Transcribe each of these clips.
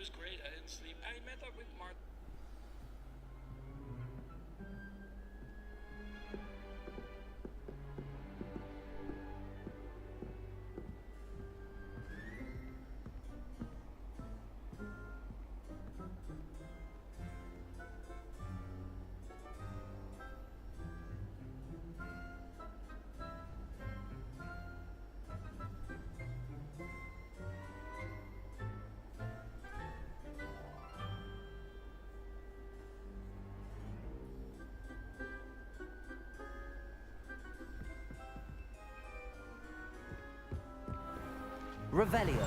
was great. I didn't sleep. I met up with Mark. Revelio.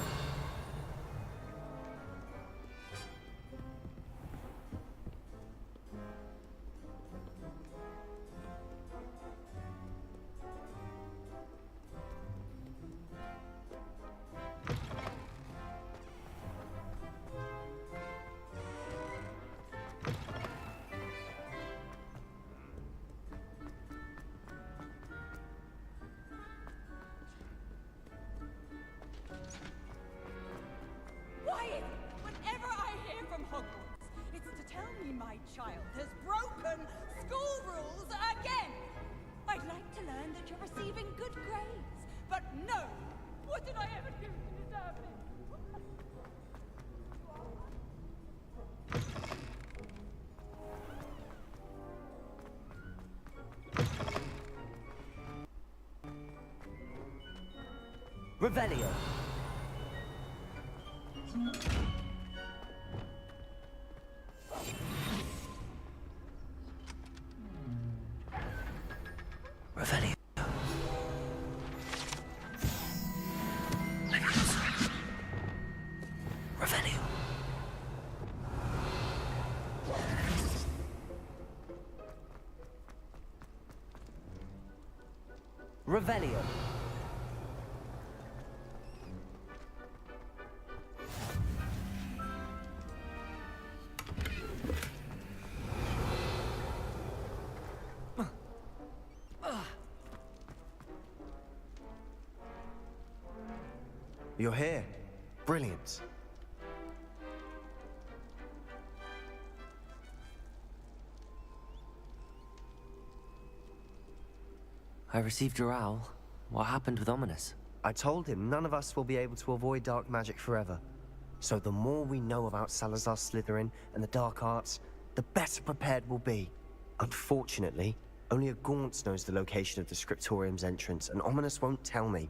Whenever I hear from Hogwarts, it's to tell me my child has broken school rules again. I'd like to learn that you're receiving good grades, but no! What did I ever do to deserve it? Revelio. Revelio. Revelio. Revelio. You're here. Brilliant. I received your owl. What happened with Ominous? I told him none of us will be able to avoid dark magic forever. So the more we know about Salazar Slytherin and the dark arts, the better prepared we'll be. Unfortunately, only a Gaunt's knows the location of the Scriptorium's entrance, and Ominous won't tell me.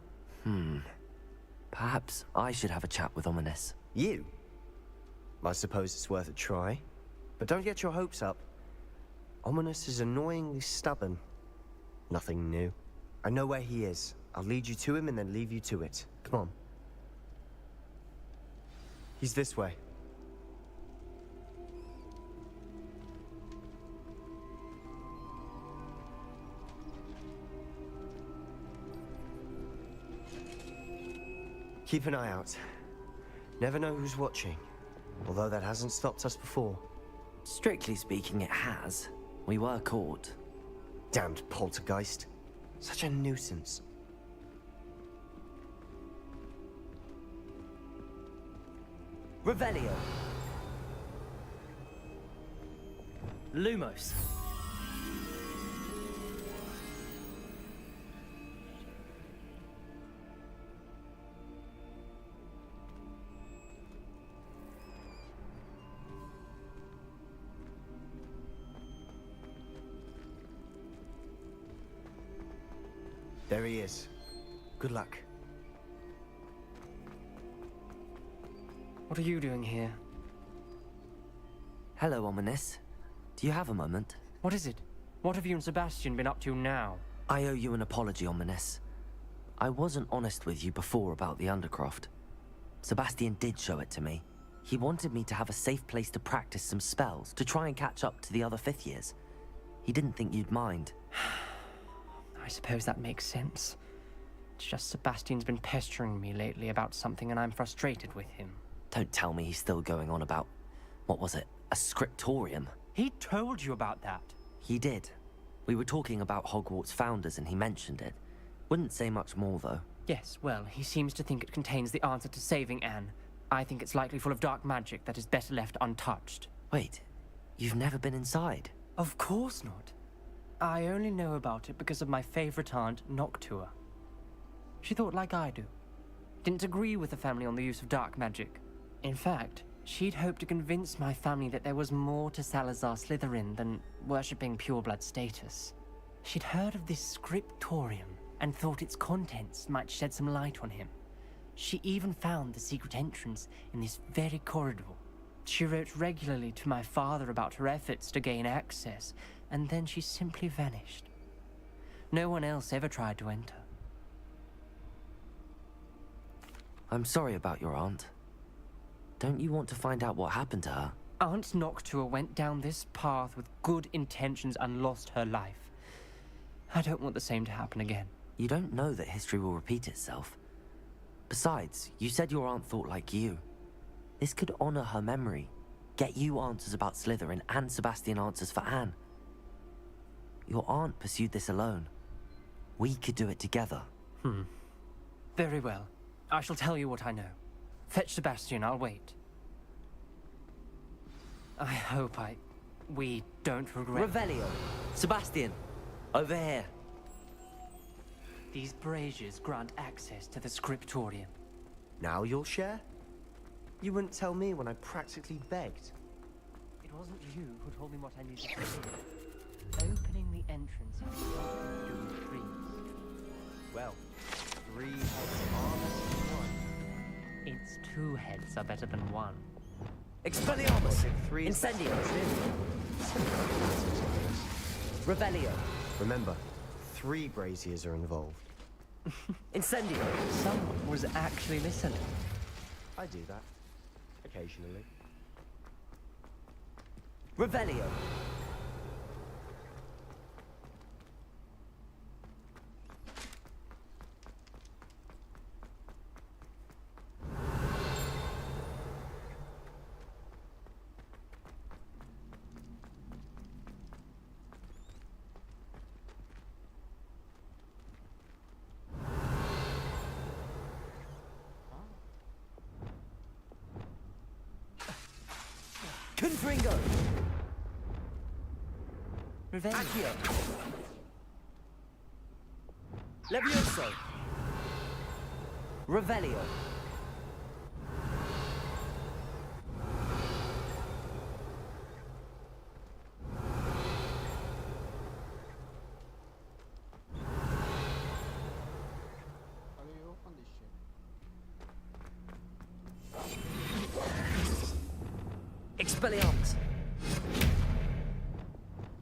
Perhaps I should have a chat with Ominous. You? I suppose it's worth a try. But don't get your hopes up. Ominous is annoyingly stubborn. Nothing new. I know where he is. I'll lead you to him and then leave you to it. Come on. He's this way. Keep an eye out. Never know who's watching. Although that hasn't stopped us before. Strictly speaking, it has. We were caught. Damned poltergeist. Such a nuisance. Revelio. Lumos. There he is. Good luck. What are you doing here? Hello, Ominous. Do you have a moment? What is it? What have you and Sebastian been up to now? I owe you an apology, Ominous. I wasn't honest with you before about the Undercroft. Sebastian did show it to me. He wanted me to have a safe place to practice some spells, to try and catch up to the other fifth years. He didn't think you'd mind. I suppose that makes sense. It's just Sebastian's been pestering me lately about something and I'm frustrated with him. Don't tell me he's still going on about, what was it, a scriptorium? He told you about that. He did. We were talking about Hogwarts founders and he mentioned it. Wouldn't say much more though. Yes, well, he seems to think it contains the answer to saving Anne. I think it's likely full of dark magic that is better left untouched. Wait, you've never been inside? Of course not. I only know about it because of my favorite aunt, Noctua. She thought like I do. Didn't agree with the family on the use of dark magic. In fact, she'd hoped to convince my family that there was more to Salazar Slytherin than worshipping pureblood status. She'd heard of this scriptorium and thought its contents might shed some light on him. She even found the secret entrance in this very corridor. She wrote regularly to my father about her efforts to gain access, and then she simply vanished. No one else ever tried to enter. I'm sorry about your aunt. Don't you want to find out what happened to her? Aunt Noctua went down this path with good intentions and lost her life. I don't want the same to happen again. You don't know that history will repeat itself. Besides, you said your aunt thought like you. This could honor her memory, get you answers about Slytherin and Sebastian answers for Anne. Your aunt pursued this alone. We could do it together. Very well. I shall tell you what I know. Fetch Sebastian, I'll wait. I hope we don't regret... Revelio! Sebastian! Over here! These braziers grant access to the scriptorium. Now you'll share? You wouldn't tell me when I practically begged. It wasn't you who told me what I needed to do. Opening the entrance has nothing to do with trees. Well, 3 heads are better than 1. Its 2 heads are better than 1. Expelliarmus! If 3 is Incendio! better, Revelio! remember, 3 braziers are involved. Incendio! Someone was actually listening. I do that. Occasionally. Revelio! Confringo! Revenge. Accio! Levioso! Revelio! Expelliarmus!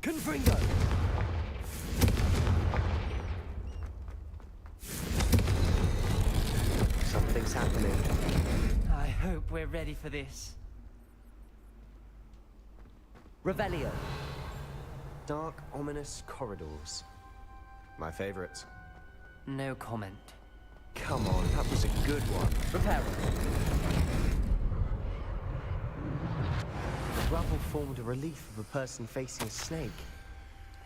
Confringo! Something's happening. I hope we're ready for this. Revelio! Dark, ominous corridors. My favorite. No comment. Come on, that was a good one. Reparo! The rubble formed a relief of a person facing a snake.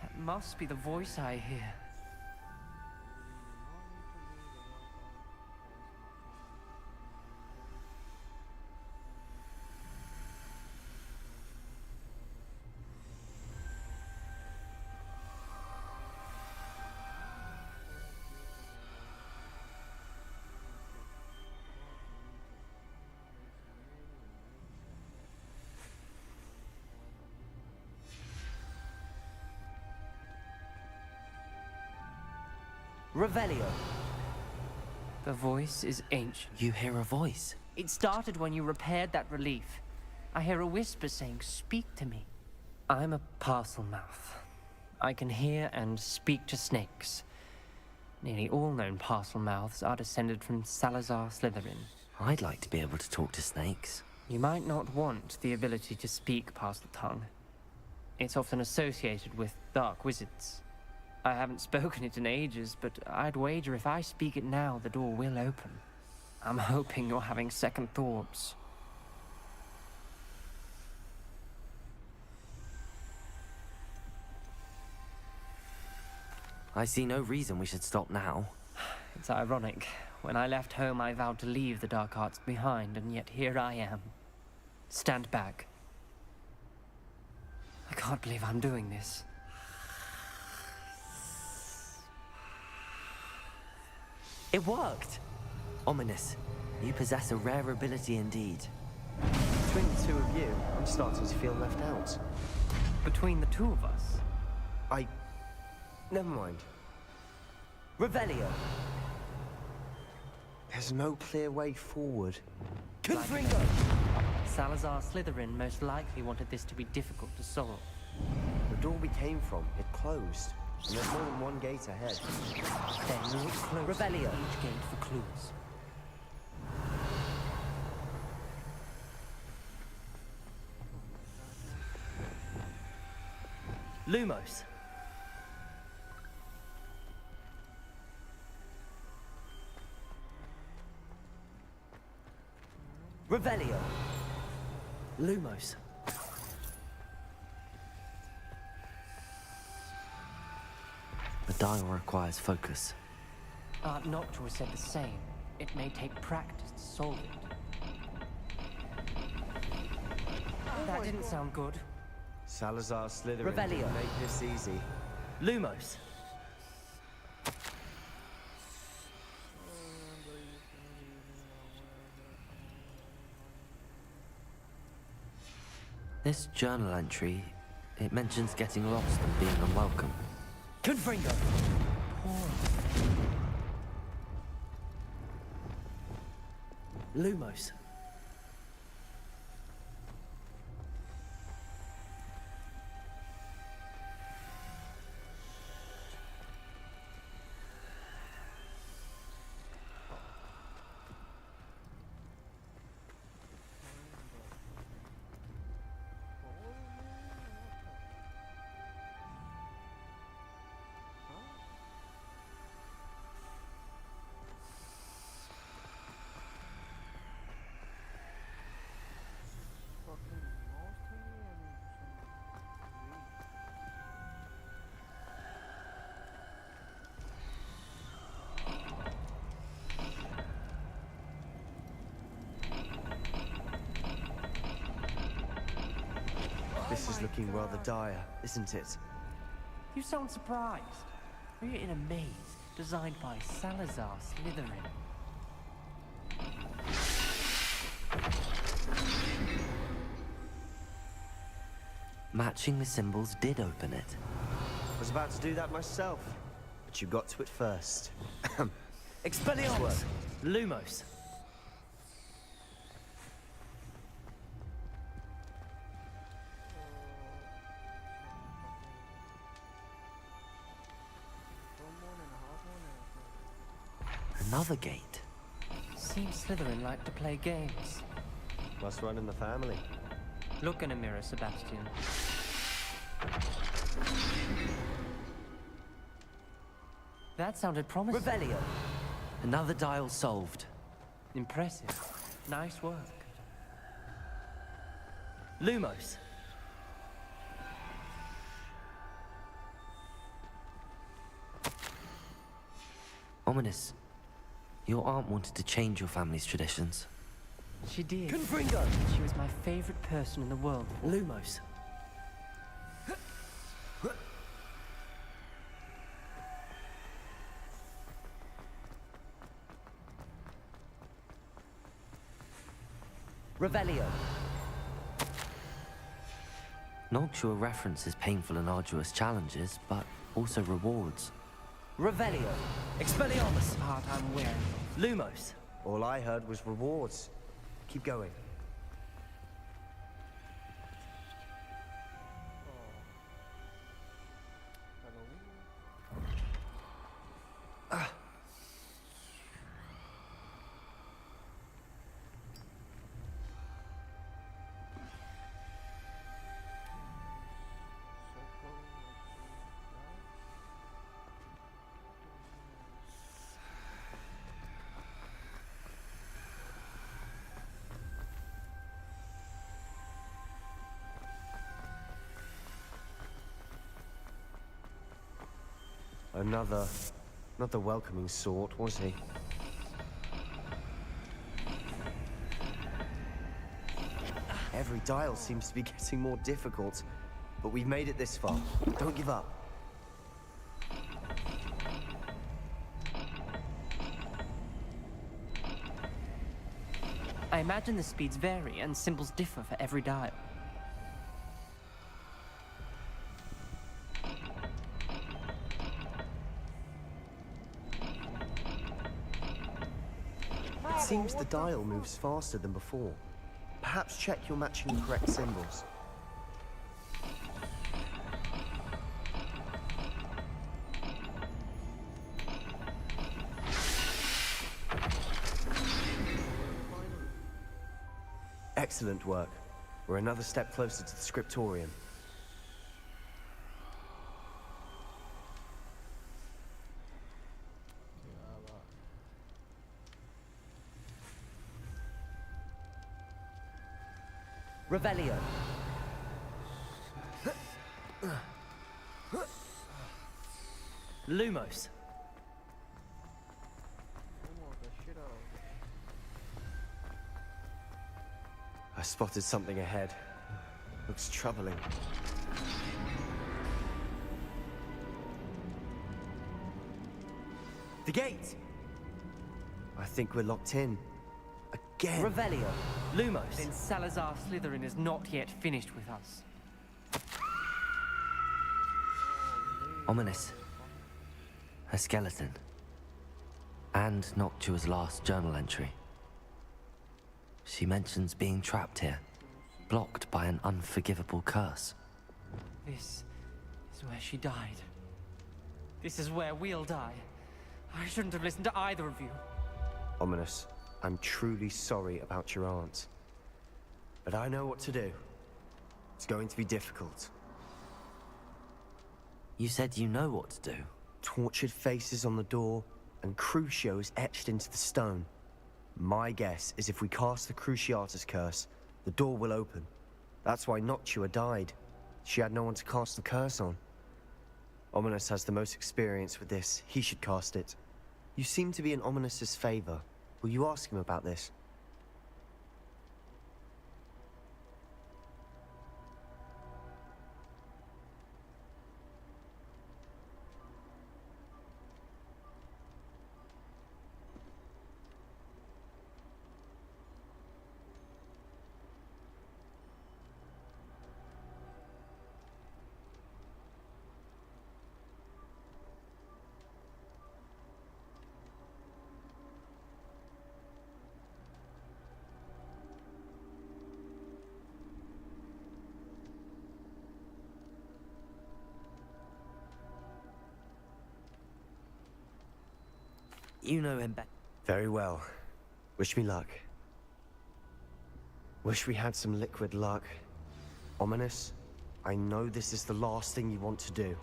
That must be the voice I hear. Revelio! The voice is ancient. You hear a voice. It started when you repaired that relief. I hear a whisper saying, "Speak to me." I'm a parcel mouth. I can hear and speak to snakes. Nearly all known parcel mouths are descended from Salazar Slytherin. I'd like to be able to talk to snakes. You might not want the ability to speak parcel tongue. It's often associated with dark wizards. I haven't spoken it in ages, but I'd wager if I speak it now, the door will open. I'm hoping you're having second thoughts. I see no reason we should stop now. It's ironic. When I left home, I vowed to leave the dark arts behind, and yet here I am. Stand back. I can't believe I'm doing this. It worked! Ominous, you possess a rare ability indeed. Between the two of you, I'm starting to feel left out. Between the two of us, Never mind. Revelio! There's no clear way forward. Confringo! Salazar Slytherin most likely wanted this to be difficult to solve. The door we came from, it closed. And there's more than one gate ahead. Then look close Revelio. each gate for clues. Lumos. Revelio. Lumos. The dial requires focus. Noctua said the same. It may take practice to solve it. That didn't sound good. Salazar Slytherin Revelio. didn't make this easy. Lumos. This journal entry, it mentions getting lost and being unwelcome. Confringo! Lumos. This is looking rather dire, isn't it? You sound surprised. We're in a maze designed by Salazar Slytherin. Matching the symbols did open it. I was about to do that myself, but you got to it first. Expelliarmus! Lumos. Another gate. Seems Slytherin like to play games. Must run in the family. Look in a mirror, Sebastian. That sounded promising. Revelio. Another dial solved. Impressive. Nice work. Lumos. Ominous. Your aunt wanted to change your family's traditions. She did. Confringo! She was my favorite person in the world. Lumos. Revelio. Noctua references painful and arduous challenges, but also rewards. Revelio. Expelliarmus. Part I'm wearing. Lumos. All I heard was rewards. Keep going. Not the welcoming sort, was he? Every dial seems to be getting more difficult. But we've made it this far. Don't give up. I imagine the speeds vary and symbols differ for every dial. It seems the dial moves faster than before. Perhaps check you're matching the correct symbols. Excellent work. We're another step closer to the scriptorium. Revelio. Lumos. I spotted something ahead. Looks troubling. The gate! I think we're locked in. Again. Revelio. Lumos. Then Salazar Slytherin is not yet finished with us. Ominous. A skeleton. And Noctua's last journal entry. She mentions being trapped here, blocked by an unforgivable curse. This is where she died. This is where we'll die. I shouldn't have listened to either of you. Ominous, I'm truly sorry about your aunt. But I know what to do. It's going to be difficult. You said you know what to do. Tortured faces on the door, and Crucio is etched into the stone. My guess is if we cast the Cruciatus curse, the door will open. That's why Noctua died. She had no one to cast the curse on. Ominous has the most experience with this. He should cast it. You seem to be in Ominous's favor. Will you ask him about this? You know him better. Very well. Wish me luck. Wish we had some liquid luck. Ominous, I know this is the last thing you want to do.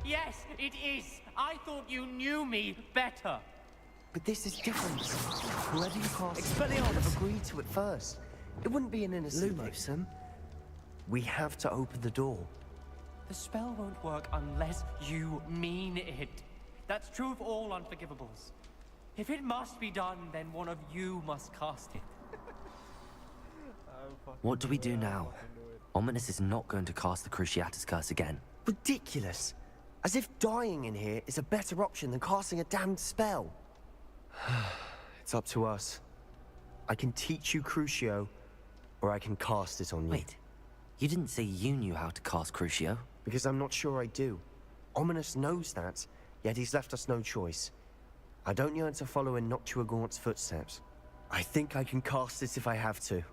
Yes, it is. I thought you knew me better. But this is different. Whoever you cast Expelliarmus! would have agreed to it first. It wouldn't be an innocent Lumos. victim. We have to open the door. The spell won't work unless you mean it. That's true of all unforgivables. If it must be done, then one of you must cast it. What do we do now? Ominous is not going to cast the Cruciatus curse again. Ridiculous. As if dying in here is a better option than casting a damned spell. It's up to us. I can teach you Crucio, or I can cast it on you. Wait, you didn't say you knew how to cast Crucio? Because I'm not sure I do. Ominous knows that, yet he's left us no choice. I don't yearn to follow in Noctua Gaunt's footsteps. I think I can cast it if I have to.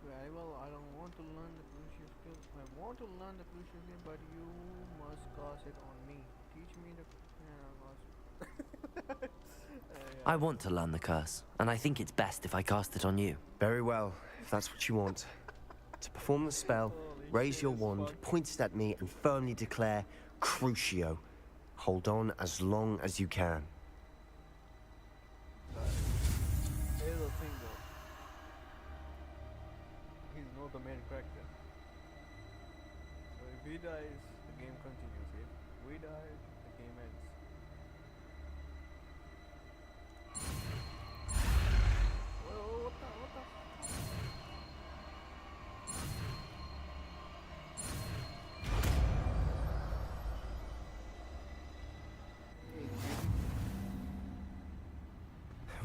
Very well, I don't want to learn the Crucio skill. I want to learn the Crucio skill, but you must cast it on me. Teach me the... I want to learn the curse, and I think it's best if I cast it on you. Very well, if that's what you want. To perform the spell, raise your wand, point it at me, and firmly declare Crucio. Hold on as long as you can. Here's the thing though. He's not the main character. So if he dies, the game continues. If we die, the game ends.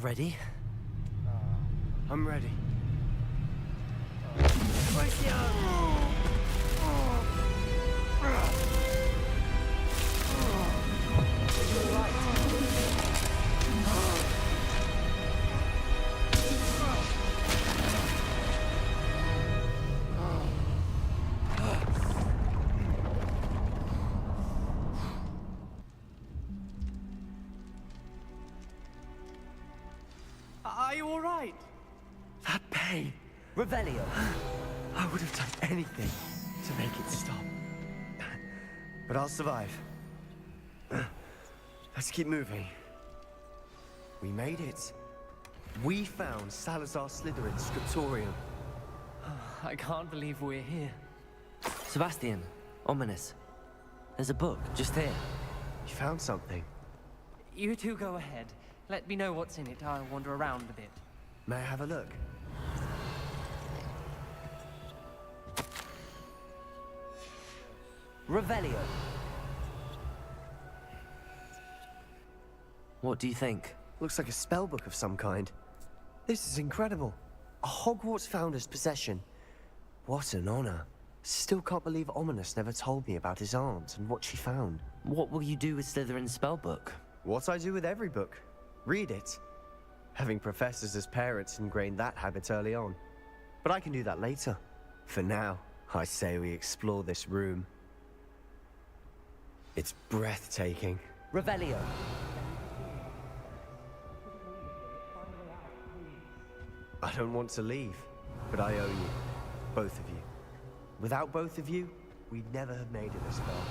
Ready? I'm ready. Are you all right? That pain. Revelio. I would have done anything to make it stop. But I'll survive. Let's keep moving. We made it. We found Salazar Slytherin's scriptorium. I can't believe we're here. Sebastian, ominous. There's a book just here. You found something. You two go ahead. Let me know what's in it. I'll wander around a bit. May I have a look? Revelio. What do you think? Looks like a spell book of some kind. This is incredible. A Hogwarts founder's possession. What an honor. Still can't believe Ominous never told me about his aunt and what she found. What will you do with Slytherin's spellbook? What I do with every book. Read it. Having professors as parents ingrained that habit early on. But I can do that later. For now, I say we explore this room. It's breathtaking. Revelio. I don't want to leave, but I owe you. Both of you. Without both of you, we'd never have made it this far.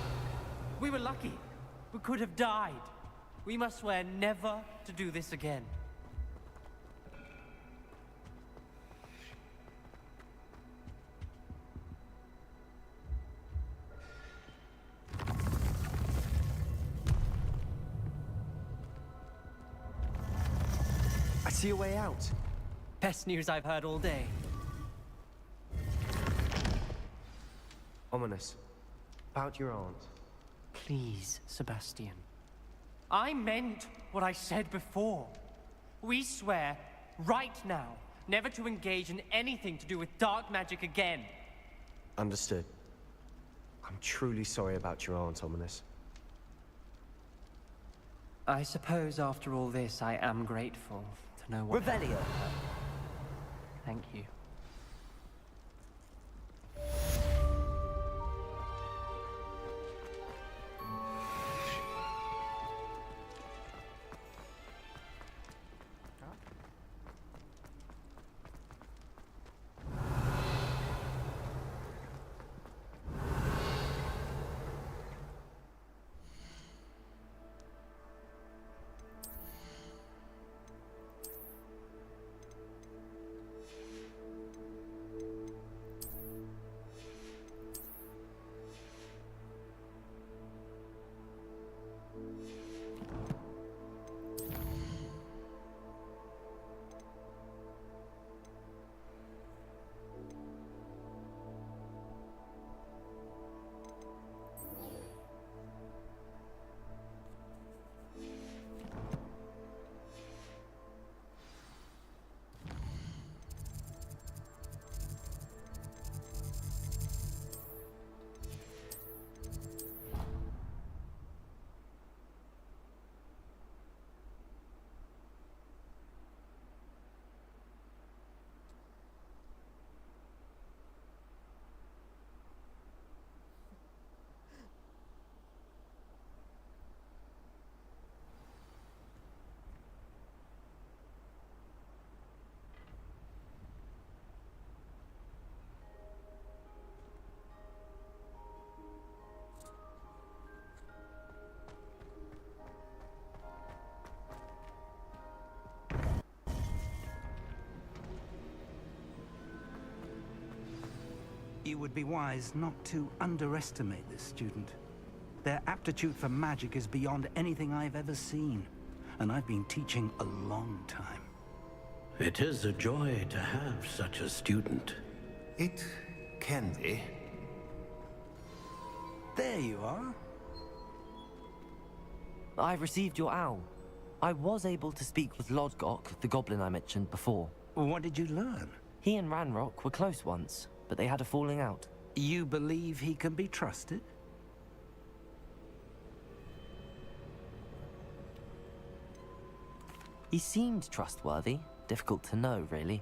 We were lucky. We could have died. We must swear never to do this again. I see a way out. Best news I've heard all day. Ominous. About your aunt. Please, Sebastian. I meant what I said before. We swear, right now, never to engage in anything to do with dark magic again. Understood. I'm truly sorry about your aunt, Ominous. I suppose after all this, I am grateful to know what... Revelio. Thank you. It would be wise not to underestimate this student. Their aptitude for magic is beyond anything I've ever seen, and I've been teaching a long time. It is a joy to have such a student. It can be. There you are. I received your owl. I was able to speak with Lodgok, the goblin I mentioned before. What did you learn? He and Ranrock were close once, but they had a falling out. You believe he can be trusted? He seemed trustworthy. Difficult to know, really.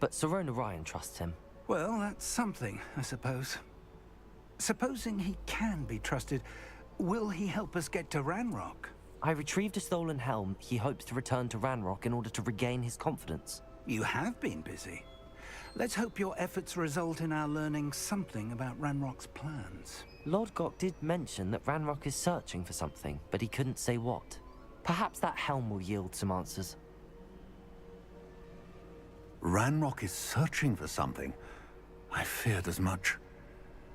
But Sirona Ryan trusts him. Well, that's something, I suppose. Supposing he can be trusted, will he help us get to Ranrock? I retrieved a stolen helm he hopes to return to Ranrock in order to regain his confidence. You have been busy. Let's hope your efforts result in our learning something about Ranrock's plans. Lodgok did mention that Ranrock is searching for something, but he couldn't say what. Perhaps that helm will yield some answers. Ranrock is searching for something. I feared as much.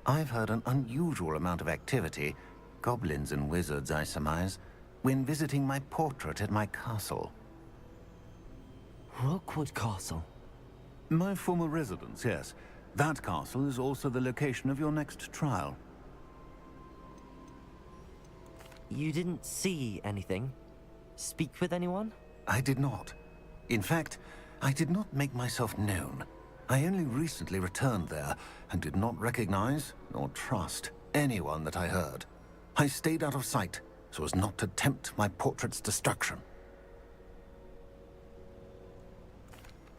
I've heard an unusual amount of activity, goblins and wizards, I surmise, when visiting my portrait at my castle. Rookwood Castle? My former residence, yes. That castle is also the location of your next trial. You didn't see anything? Speak with anyone? I did not. In fact, I did not make myself known. I only recently returned there and did not recognize nor trust anyone that I heard. I stayed out of sight so as not to tempt my portrait's destruction.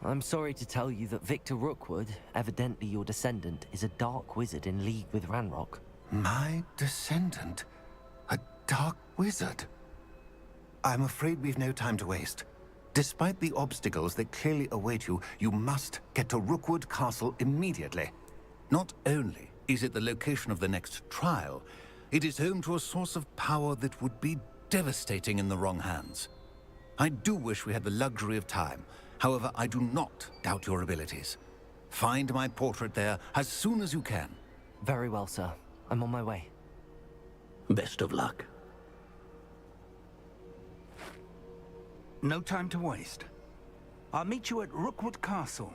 I'm sorry to tell you that Victor Rookwood, evidently your descendant, is a dark wizard in league with Ranrock. My descendant? A dark wizard? I'm afraid we've no time to waste. Despite the obstacles that clearly await you, you must get to Rookwood Castle immediately. Not only is it the location of the next trial, it is home to a source of power that would be devastating in the wrong hands. I do wish we had the luxury of time. However, I do not doubt your abilities. Find my portrait there as soon as you can. Very well, sir. I'm on my way. Best of luck. No time to waste. I'll meet you at Rookwood Castle.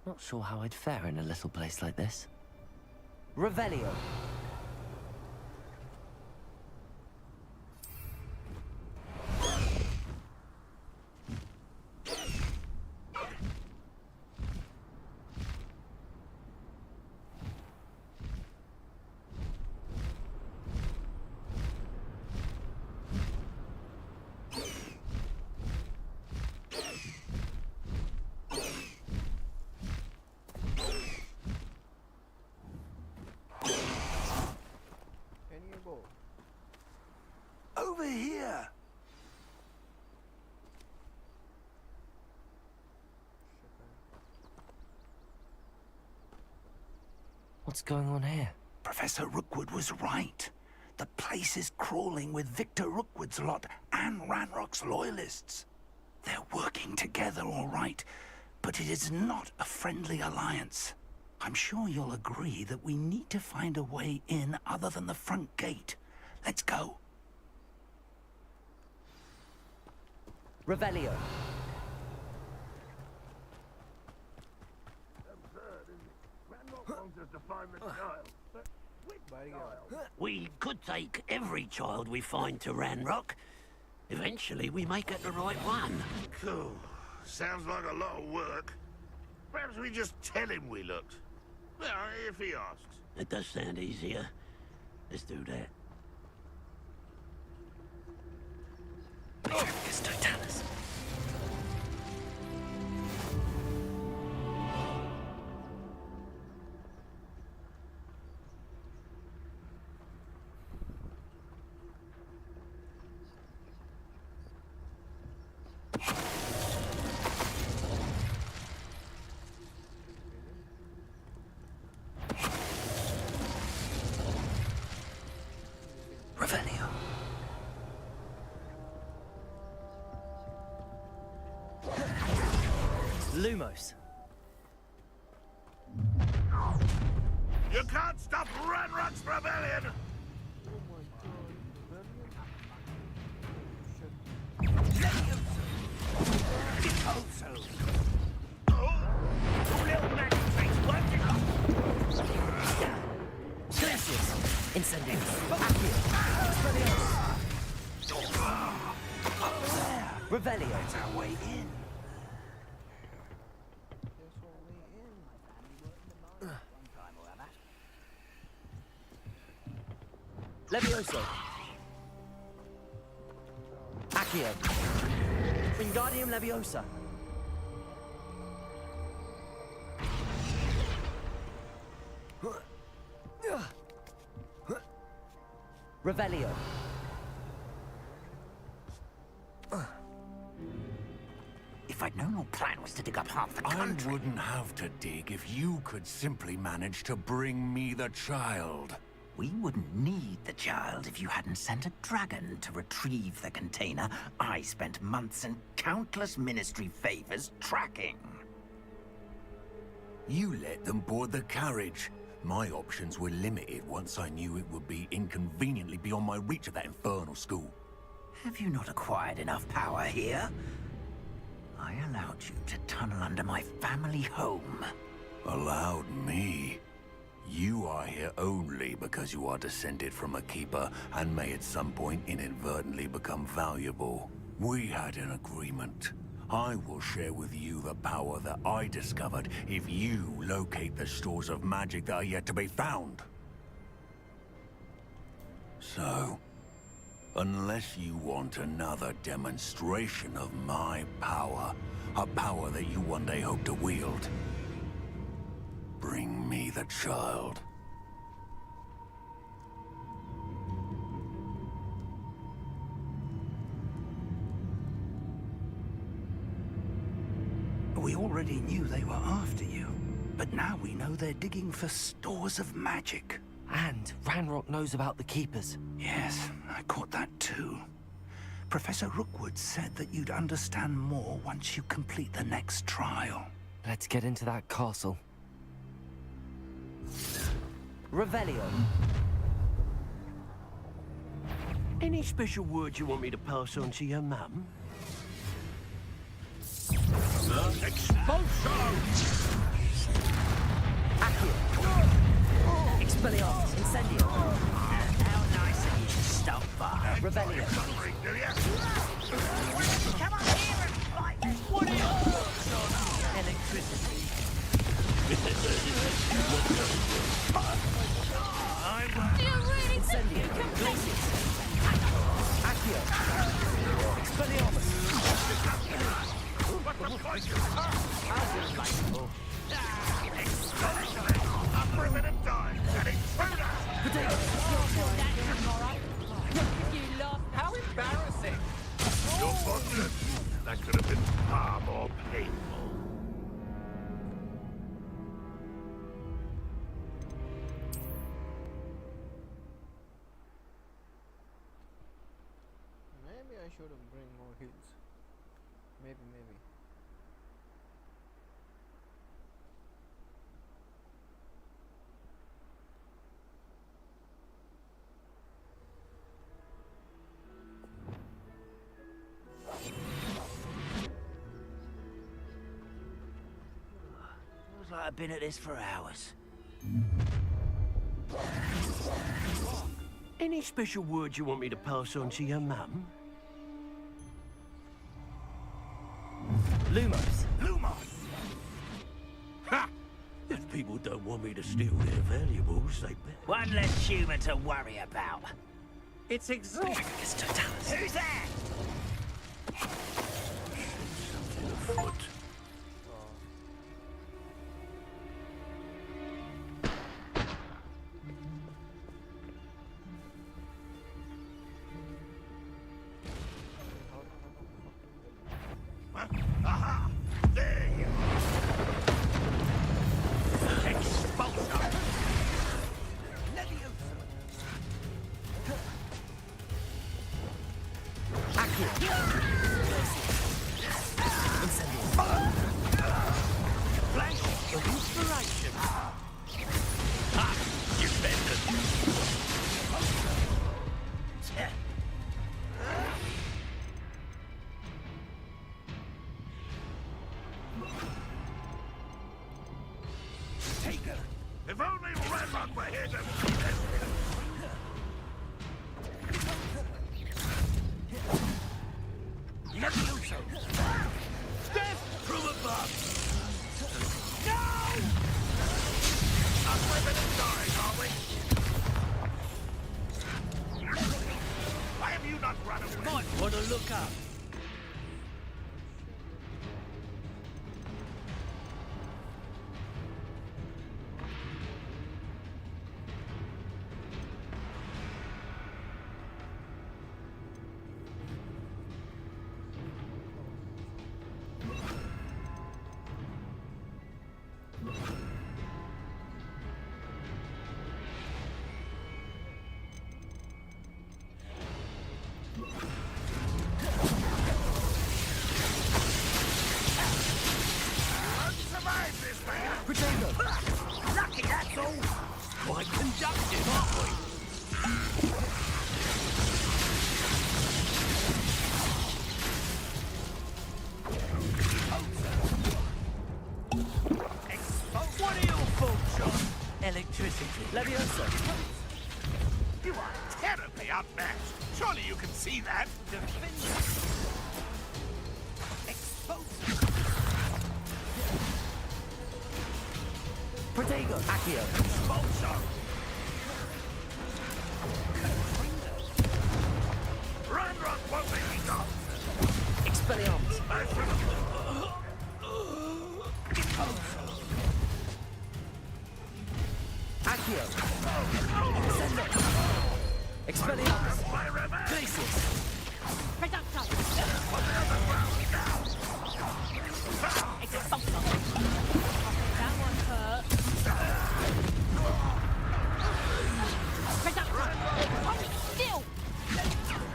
Not sure how I'd fare in a little place like this. Revelio! Over here! What's going on here? Professor Rookwood was right. The place is crawling with Victor Rookwood's lot and Ranrock's loyalists. They're working together, all right, but it is not a friendly alliance. I'm sure you'll agree that we need to find a way in other than the front gate. Let's go. Revelio! We could take every child we find to Ranrock. Eventually, we may get the right one. sounds like a lot of work. Perhaps we just tell him we looked. Well, if he asks. It does sound easier. Let's do that. It's Totalis. Revelio. Lumos. You can't stop Ranrock's rebellion! Glacius. Incendium. Revelio. That's our way in. Levioso. Accio. Wingardium Leviosa. Revelio. If I'd known your plan was to dig up half the I country... wouldn't have to dig if you could simply manage to bring me the child. We wouldn't need the child if you hadn't sent a dragon to retrieve the container I spent months and countless ministry favors tracking. You let them board the carriage. My options were limited once I knew it would be inconveniently beyond my reach at that infernal school. Have you not acquired enough power here? I allowed you to tunnel under my family home. Allowed me? You are here only because you are descended from a keeper and may at some point inadvertently become valuable. We had an agreement. I will share with you the power that I discovered if you locate the stores of magic that are yet to be found. So, unless you want another demonstration of my power, a power that you one day hope to wield, bring me the child. We already knew they were after you, but now we know they're digging for stores of magic. And Ranrock knows about the Keepers. Yes, I caught that too. Professor Rookwood said that you'd understand more once you complete the next trial. Let's get into that castle. Revelio. Any special words you want me to pass on to your mum? Expulsion! Accio. Expelliarmus. Incendio. How nice of you to stop by. Revelio. Come on here and fight! What are your thoughts on electricity? Do you really think Incendio. you can Glacius. Accio. Expelliarmus. What the fuck? A primitive time! An intruder! How embarrassing! You're fortunate. That could have been far more painful. Maybe I should have bring more heals. Maybe. Feels like I've been at this for hours. Any special words you want me to pass on to your mum? Lumos. Lumos! Ha! If people don't want me to steal their valuables, they better. One less human to worry about. It's exhausting. Totalis. Who's there? Something afoot. Aha! There you are. Expulsion! Flash of inspiration! Ha! You Take her! If only Redlock were here to... Levioso! Death from above! Not living and dying, are we? Why have you not run away? Might want to look up. Survive this man! Lucky, that's all. Quite conductive, aren't we? What are your faults, John? Electricity. Leviosa. You are terribly outmatched. Surely you can see that. Protego. Accio. Expulsion! Ranrock won't let me go. Expelliarmus. I should have... Accio. Descendo. Expelliarmus. My revenge! Glacius. Reducto. That one hurt. Reducto. Hold it still.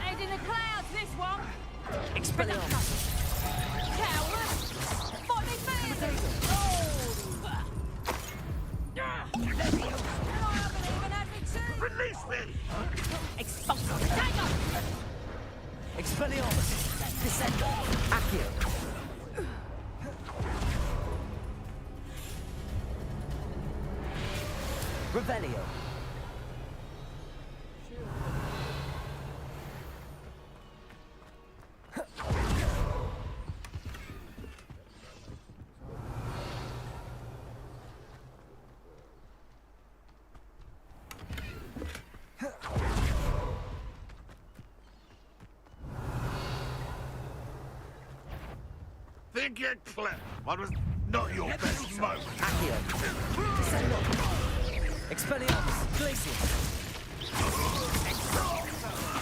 Head in the clouds, this one. Expelliarmus. Coward. Fight me first. Oh. And I haven't even had me tea. Release me! Expulsion. Take off. Expelliarmus. Descendo. Accio. Revelio. Think you're clever. What was not your best moment? Accio. Descendo. Expelliarmus. Glacius.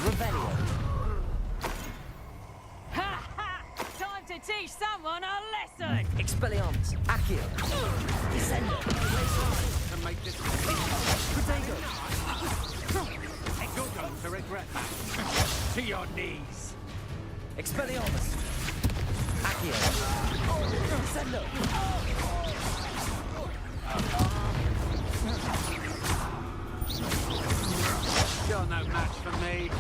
Revelio. Ha ha! Time to teach someone a lesson. Expelliarmus. Accio. Descendo. To make this Protego. you're going to regret that. To your knees. Expelliarmus. Accio. Descendo. You're no match for me.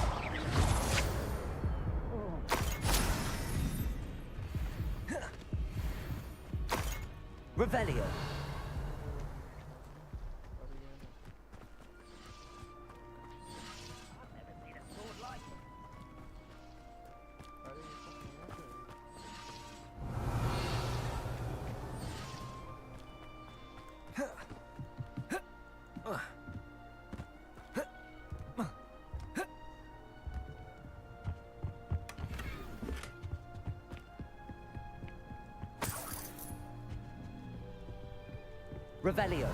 Revelio. Revelio.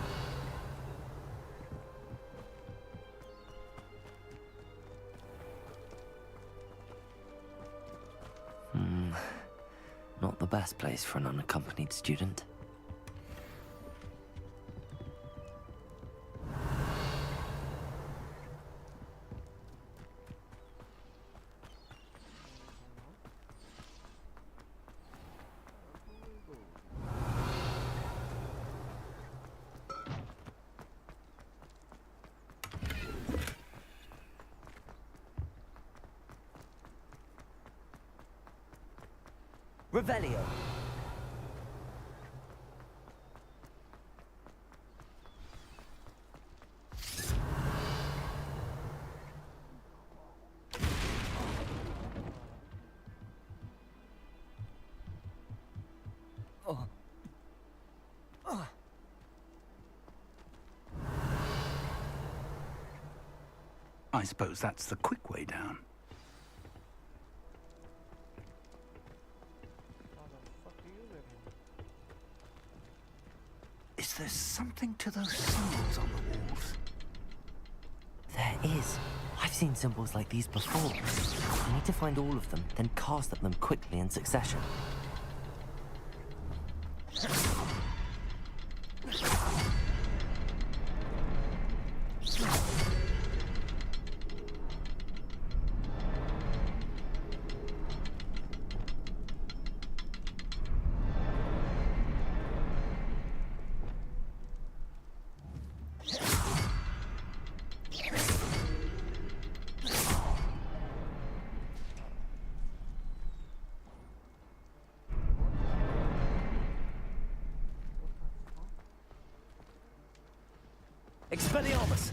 Not the best place for an unaccompanied student. Revelio. I suppose that's the quick way down. Is there something to those symbols on the walls? There is. I've seen symbols like these before. I need to find all of them, then cast at them quickly in succession. Expelliarmus!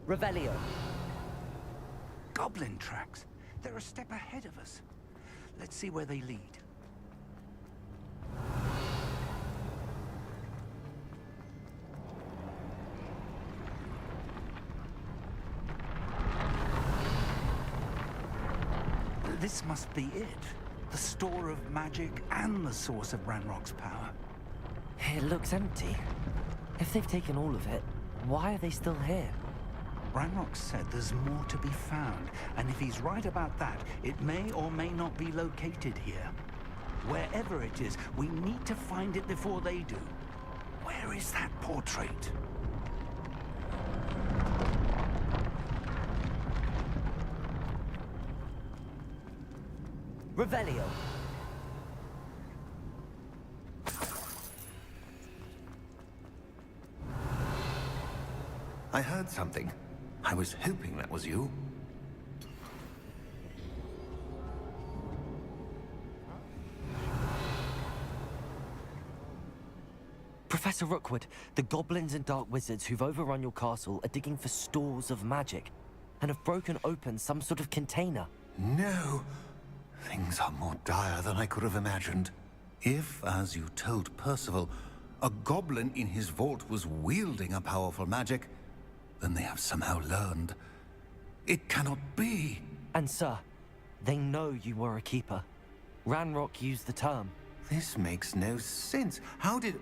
Revelio. Goblin tracks. They're a step ahead of us. Let's see where they lead. This must be it. The store of magic and the source of Ranrock's power. It looks empty. If they've taken all of it, why are they still here? Ranrock said there's more to be found, and if he's right about that, it may or may not be located here. Wherever it is, we need to find it before they do. Where is that portrait? Revelio. I heard something. I was hoping that was you. Professor Rookwood, the goblins and dark wizards who've overrun your castle are digging for stores of magic and have broken open some sort of container. No! Things are more dire than I could have imagined. If, as you told Percival, a goblin in his vault was wielding a powerful magic, then they have somehow learned. It cannot be! And sir, they know you were a keeper. Ranrock used the term. This makes no sense. How did...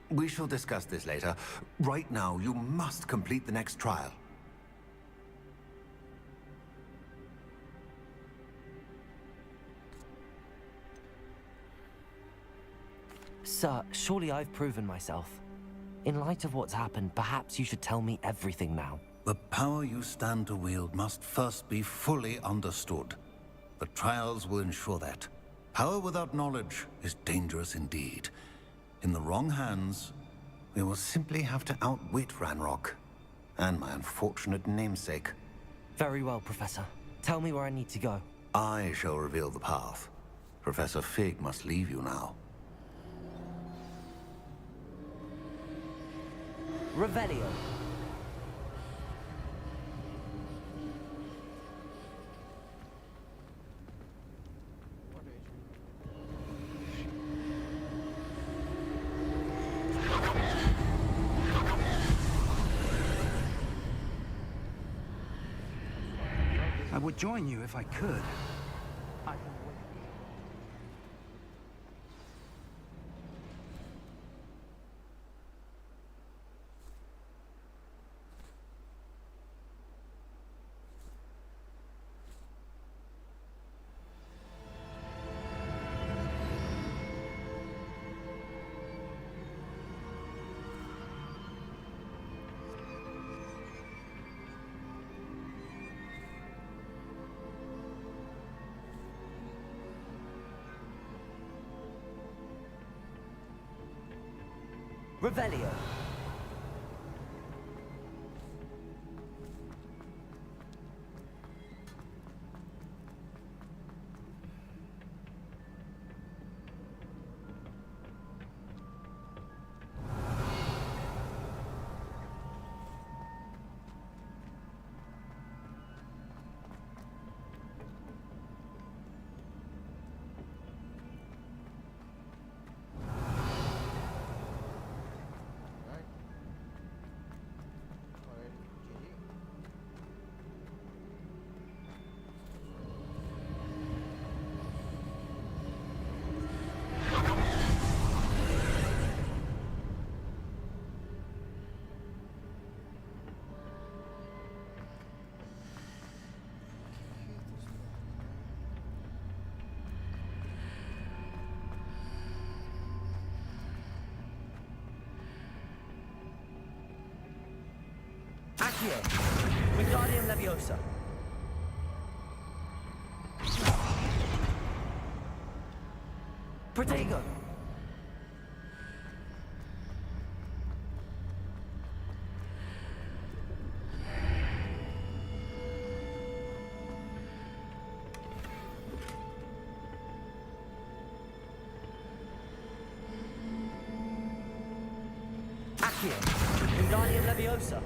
We shall discuss this later. Right now, you must complete the next trial. Sir, surely I've proven myself. In light of what's happened, perhaps you should tell me everything now. The power you stand to wield must first be fully understood. The trials will ensure that. Power without knowledge is dangerous indeed. In the wrong hands, we will simply have to outwit Ranrock. And my unfortunate namesake. Very well, Professor. Tell me where I need to go. I shall reveal the path. Professor Fig must leave you now. Revelio. I would join you if I could. Revelio. Accio. Wingardium Leviosa. Protego. Accio. Wingardium Leviosa.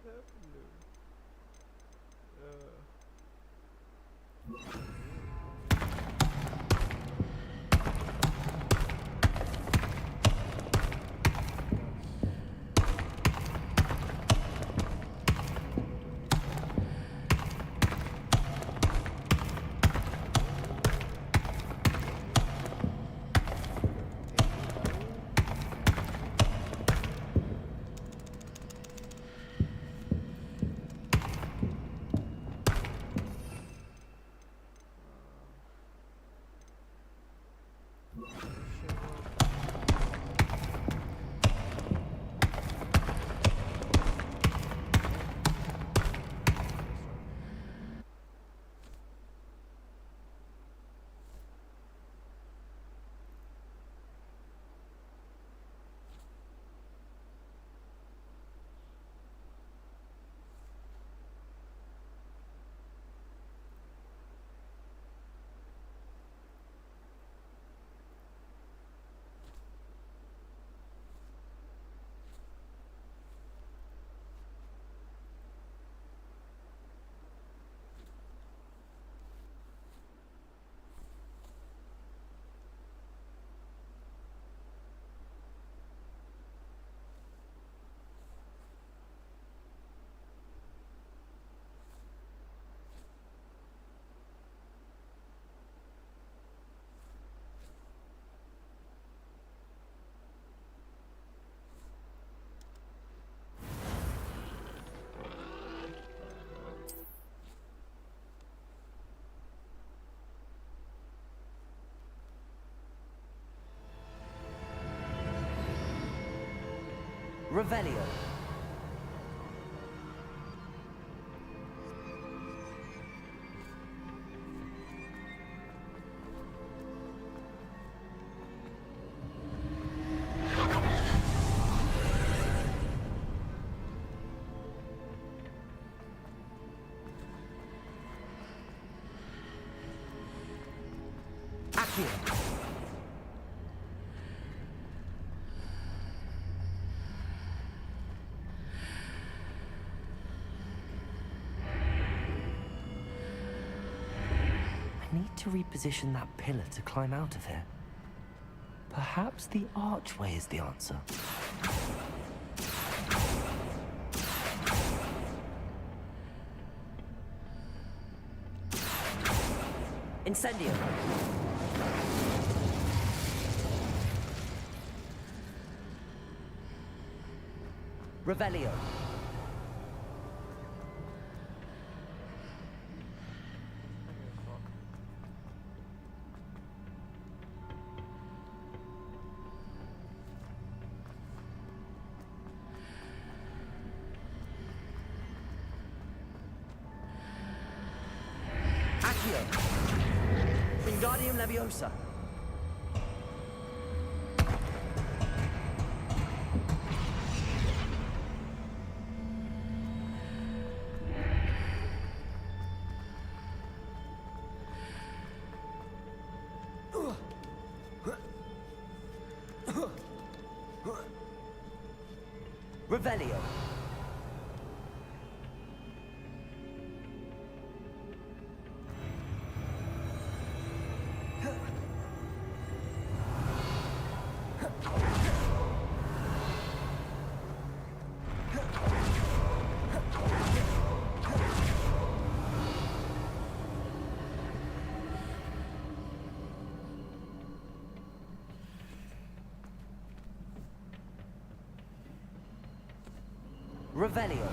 happened? Revelio. Accio. I need to reposition that pillar to climb out of here. Perhaps the archway is the answer. Incendio. Revelio. Accio. Wingardium Leviosa. Revelio. Revelio.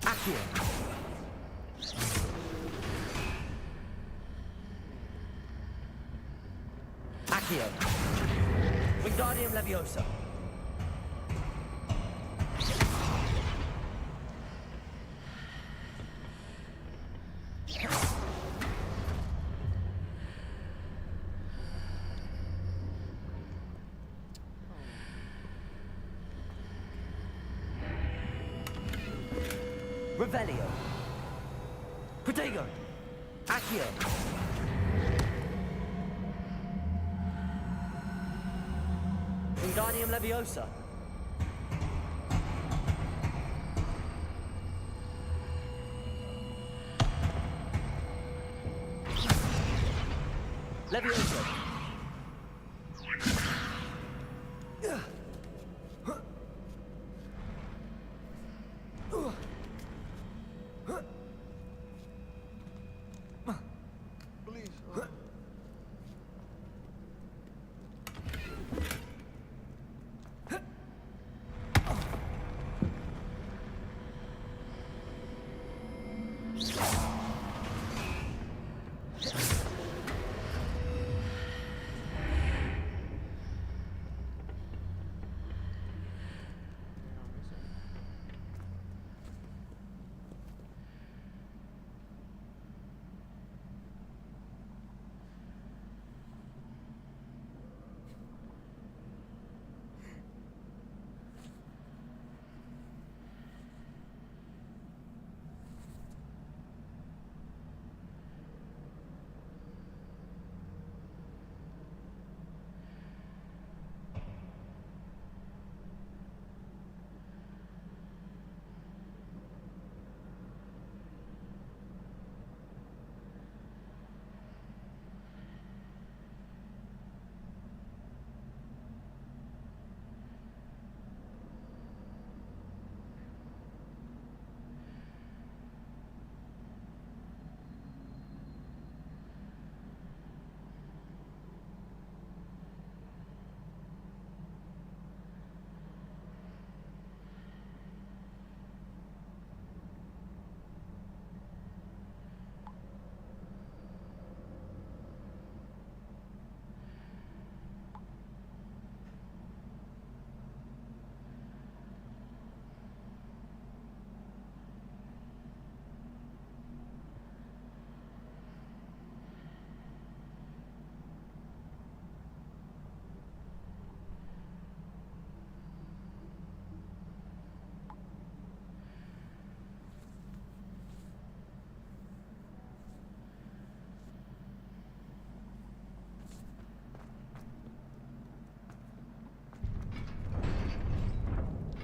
Accio. Accio. Wingardium Leviosa. Revelio. Protego. Accio. Wingardium Leviosa. Leviosa. Please.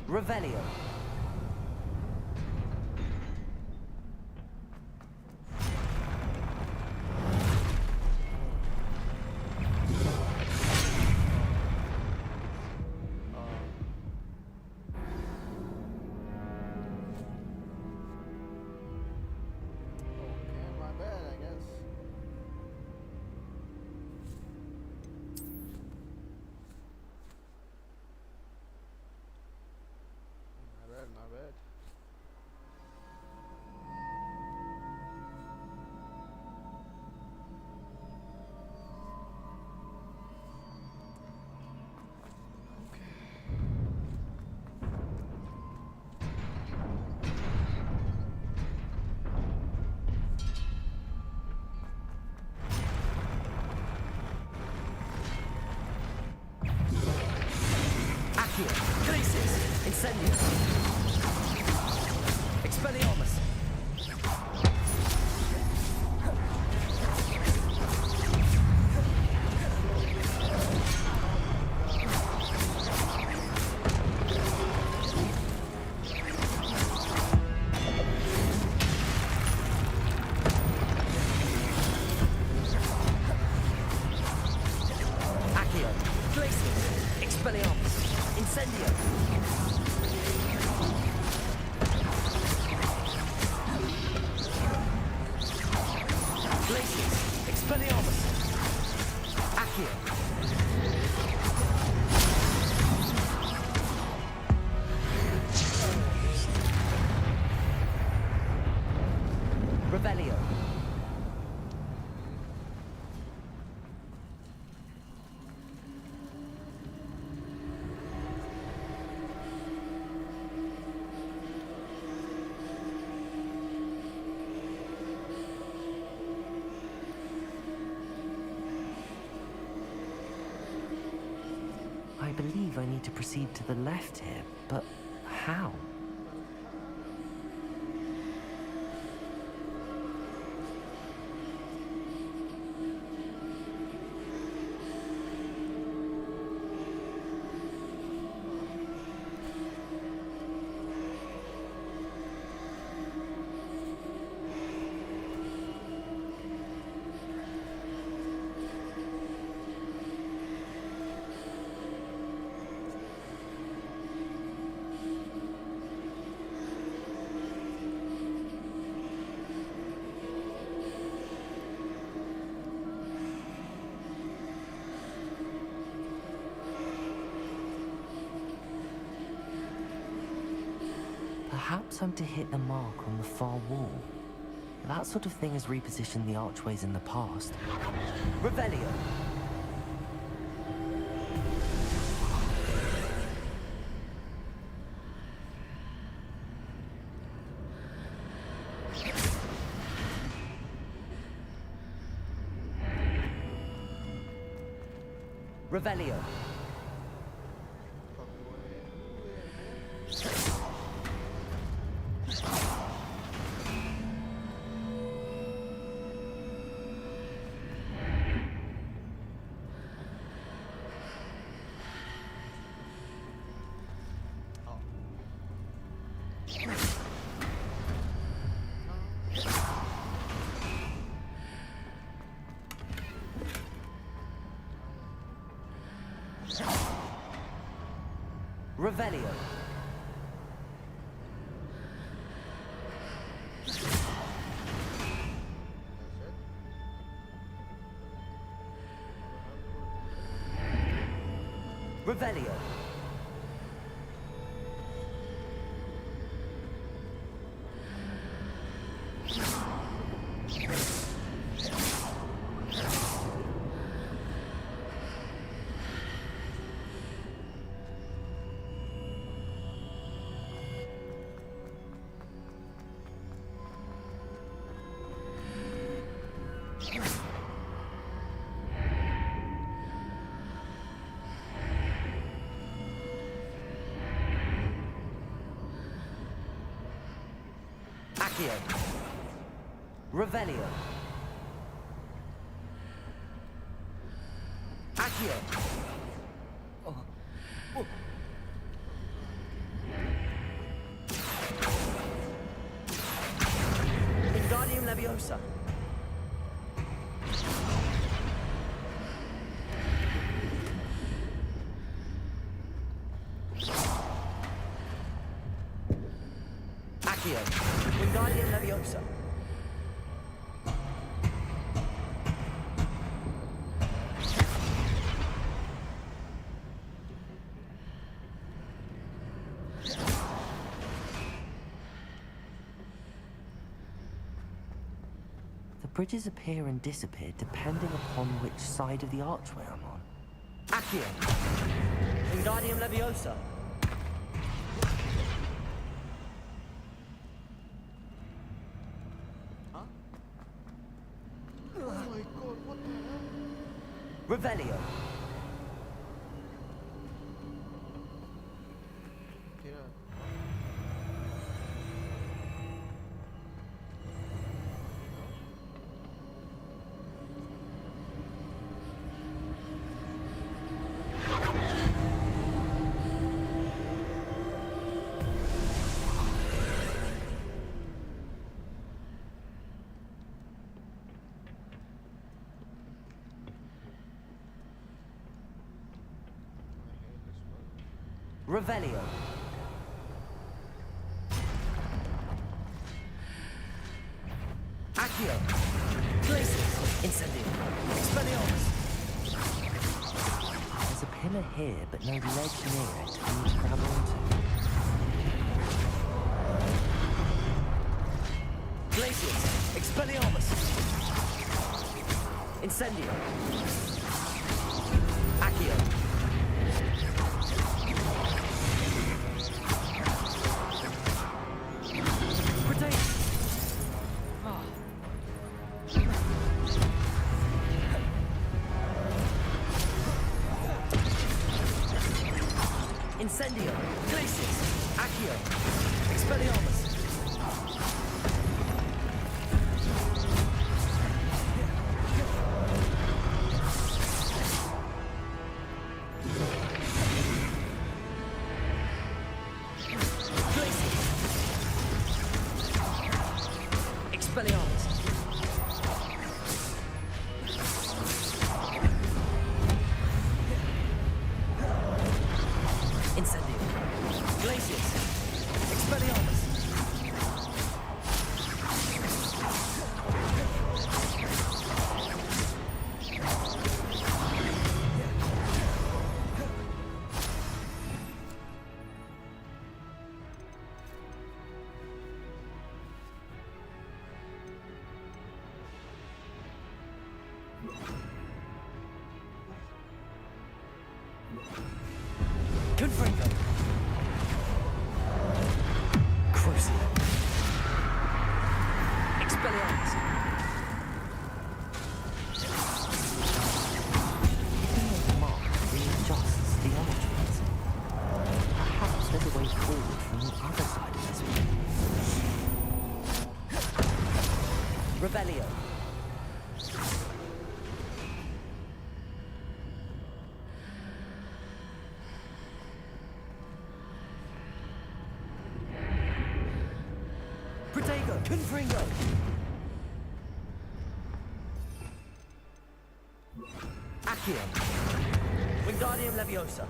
Revelio. Okay, my bad, I guess. My bad. Accio. Glacis. Incendio. Expelliarmus. Accio. Glacis. Expelliarmus. Incendio. Glacis. Expelliarmus. Accio. Revelio. I believe I need to proceed to the left here, but how? Perhaps I'm to hit the mark on the far wall. That sort of thing has repositioned the archways in the past. Revelio! Revelio! Revelio. Revelio. Accio. Revelio. Accio. Wingardium Leviosa. Accio. Wingardium Leviosa. The bridges appear and disappear depending upon which side of the archway I'm on. Accio. Wingardium Leviosa. Revelio. Revelio. Accio. Glacius. Incendio. Expelliarmus. There's a pillar here, but no ledge near it for me to grab onto. Glacius. Expelliarmus. Incendio. Accio. Incendio, Glacius, Accio, Expelliarmus. Glacius. Expelliarmus. Incendio. Glacius. Expelliarmus. Confringo. Crucial. Expelled. Even though the mark readjusts the energies, perhaps there's a way forward from the other side of this one. Rebellion. Protego. Confringo. Accio. Wingardium Leviosa.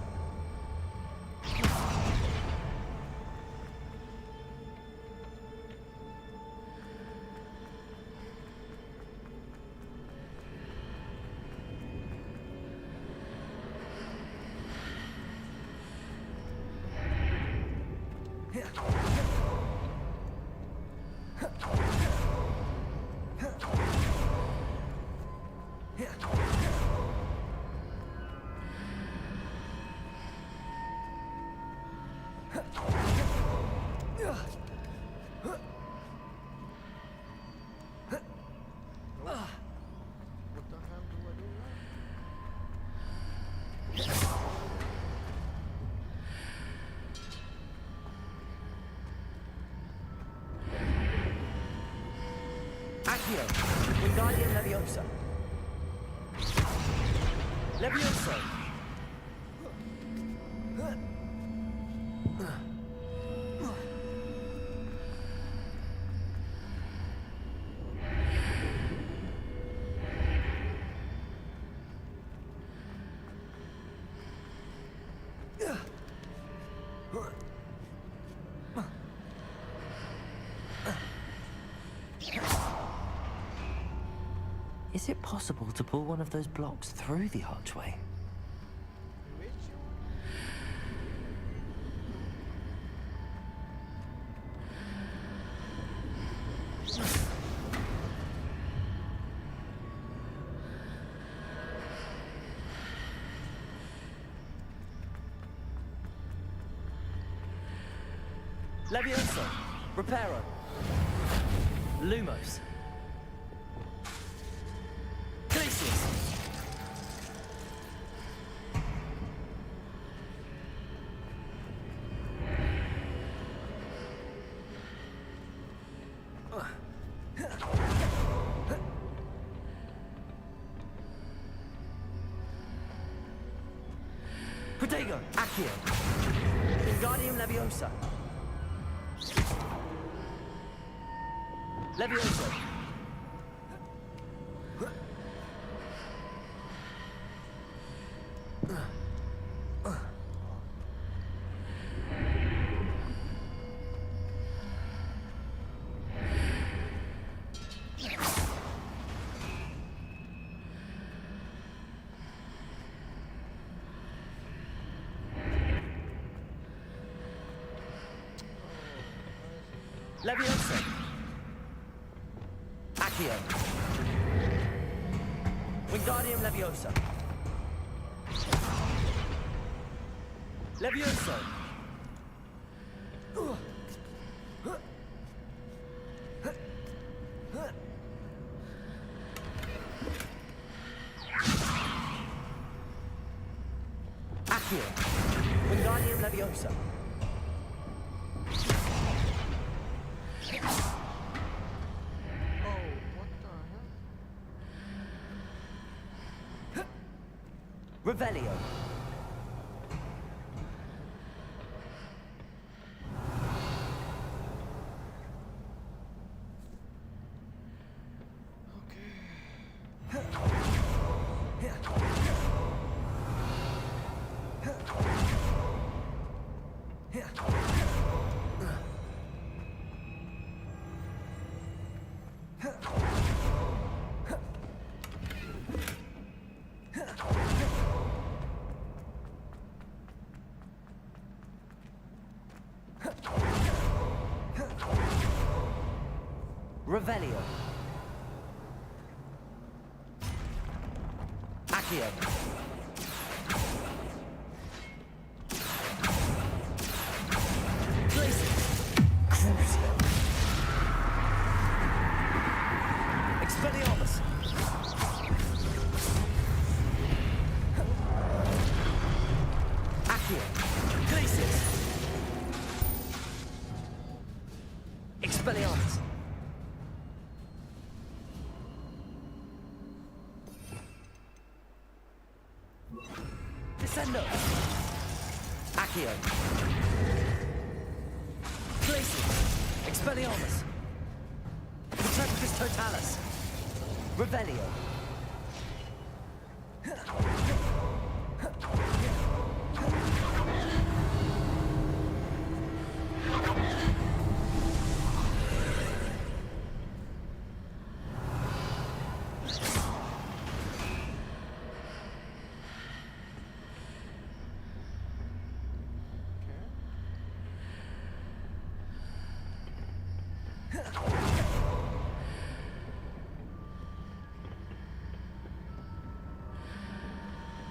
What the hell do I do now? Accio. Wingardium Leviosa. Levioso. Is it possible to pull one of those blocks through the archway? Which Levioso. Reparo. Lumos. Glacius. Protego. Accio. Wingardium Leviosa. Levioso. Levioso. Accio. Wingardium Leviosa. Levioso. Accio. Wingardium Leviosa. Oh, what the hell? Revelio. Revelio. Accio. Accio. Glacius. Expelliarmus. Descendo. Accio. Glacius. Expelliarmus. Tempest Totalis. Revelio.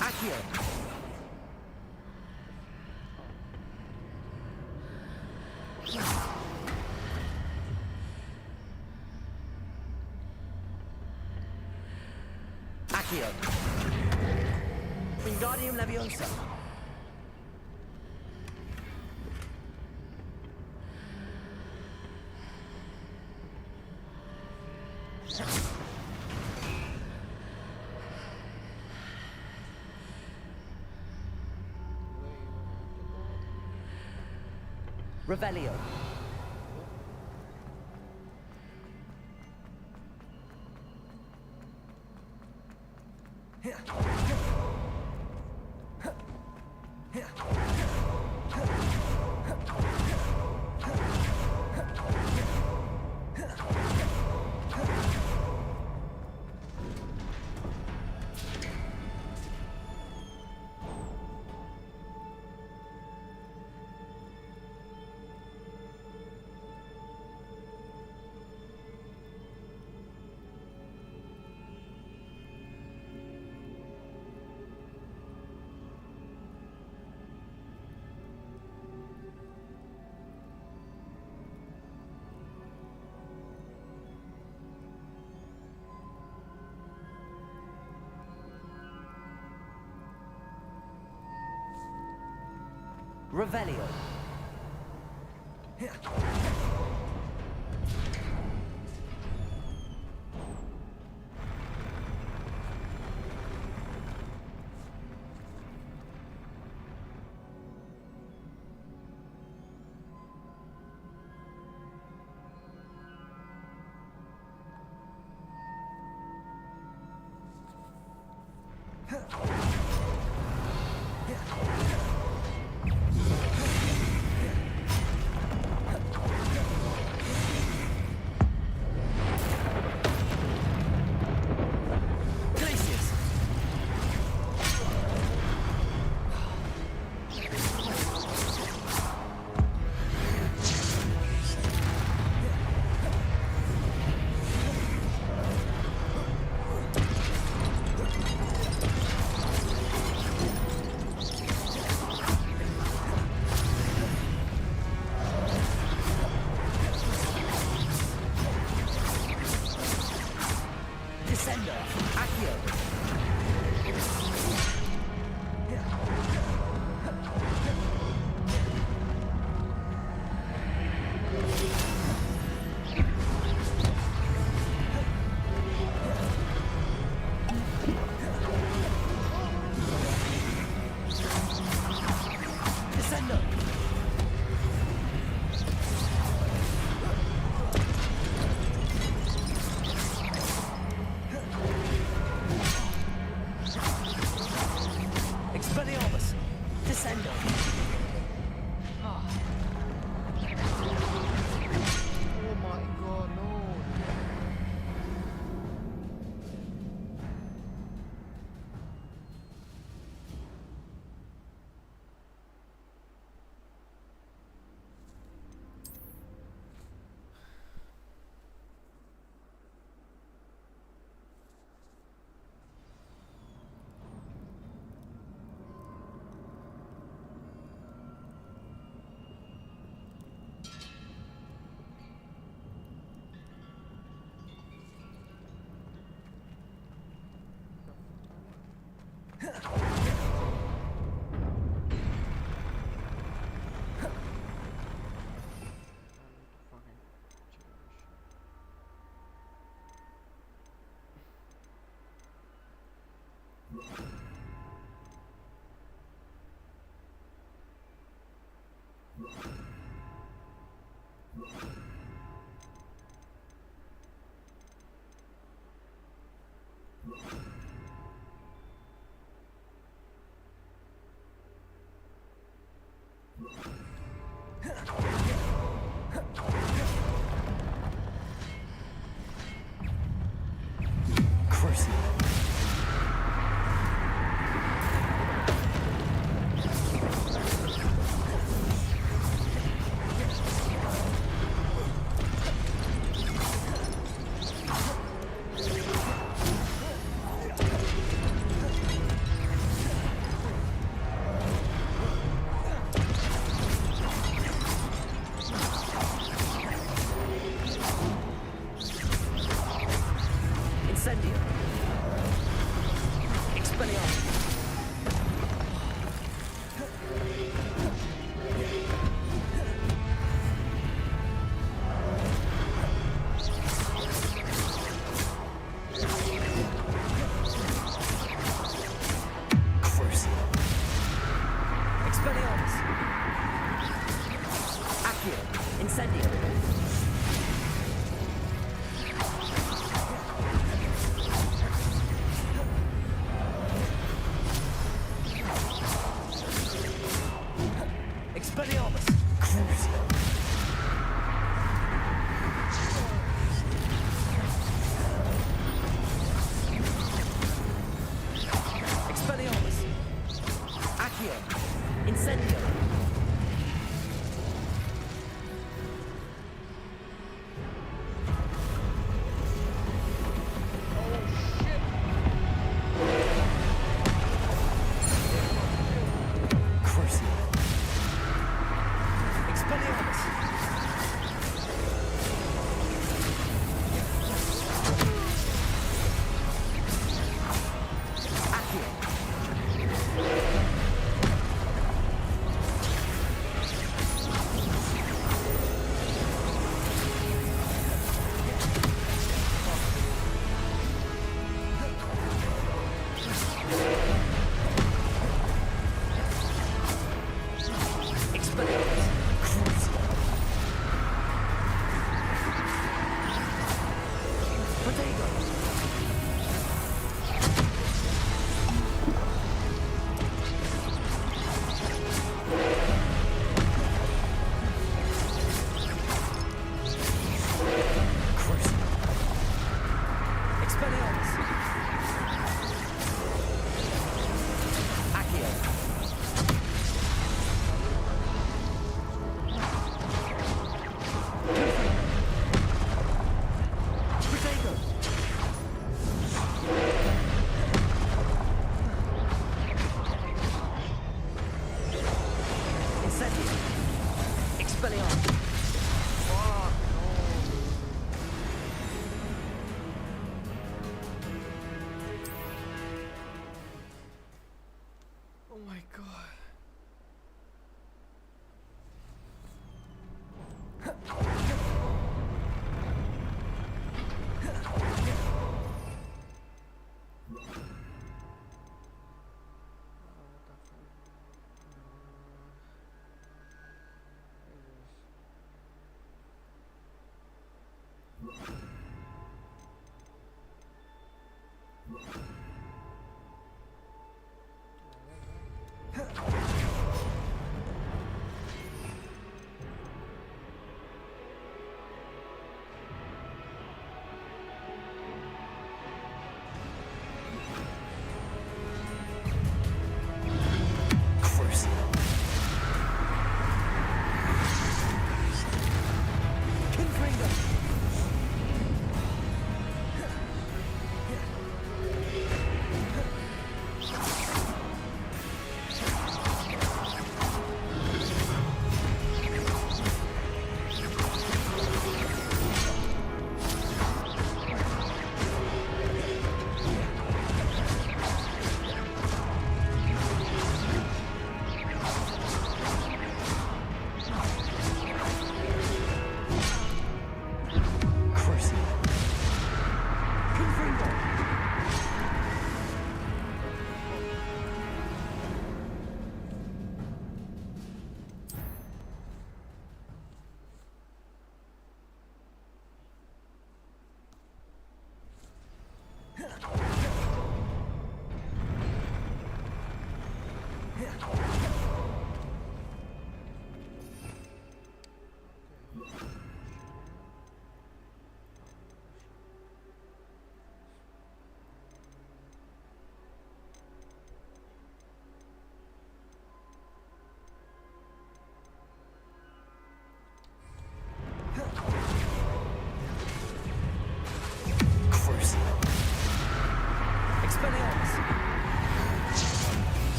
Accio. Accio. Wingardium Leviosa. Revelio. Revelio. Oh my god. What the fuck?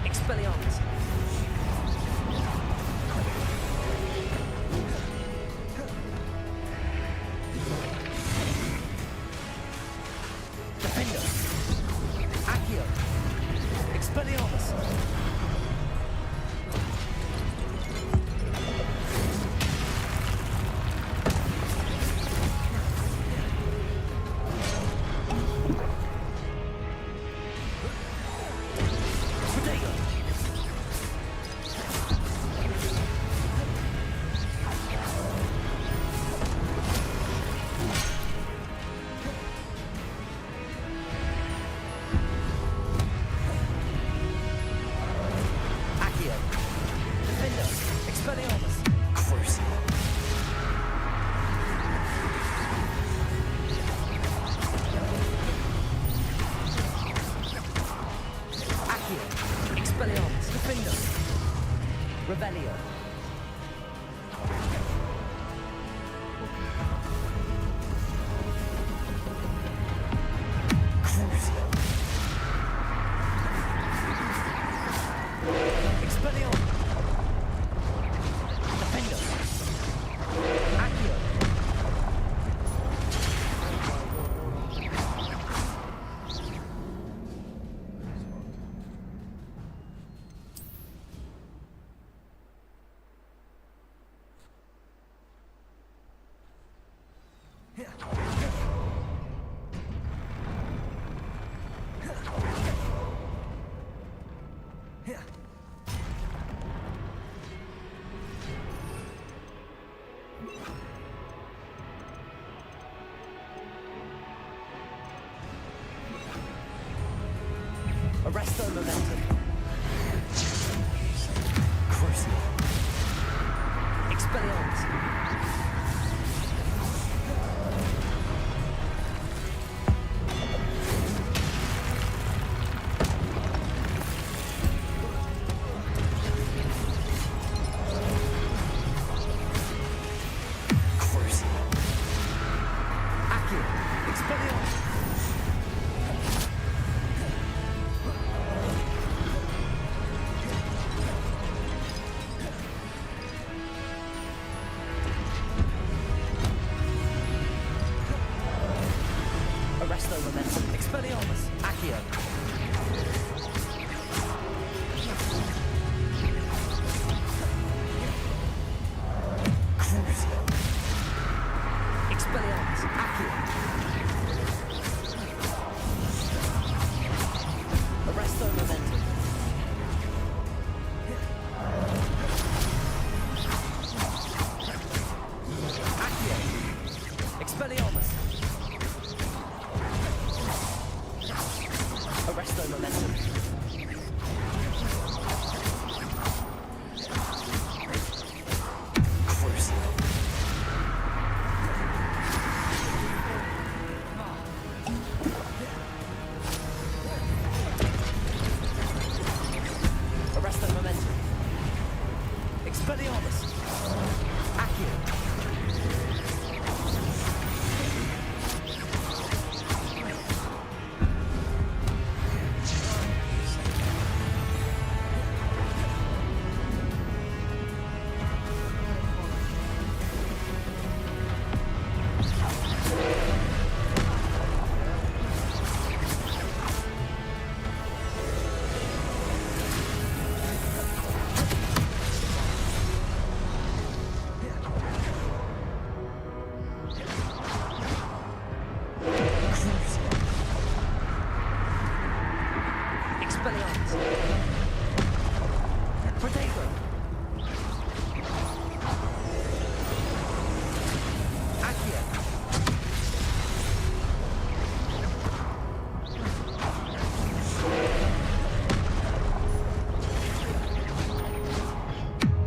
Expelliarmus. Defender. Accio. Expelliarmus. Revelio. Crucio. Expellion. Defendo. Accio. Arresto momentum. Crucio. Expelliarmus. Crucio. Accio. Expelliarmus. Arresto momentum. Expelliarmus. Accio. Crucio. Expelliarmus. Accio. Arresto momentum. Accio. Expelliarmus. Arresto momentum. Crucio. Arresto momentum. Expelliarmus. Accio. Expelliarmus. Protego. Accio.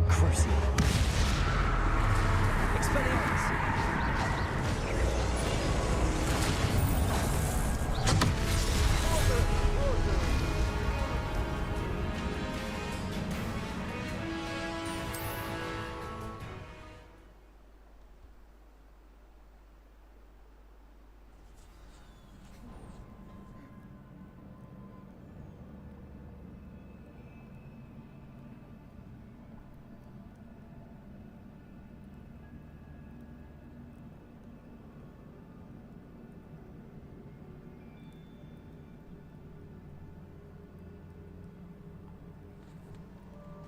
Crucio. Expelliarmus.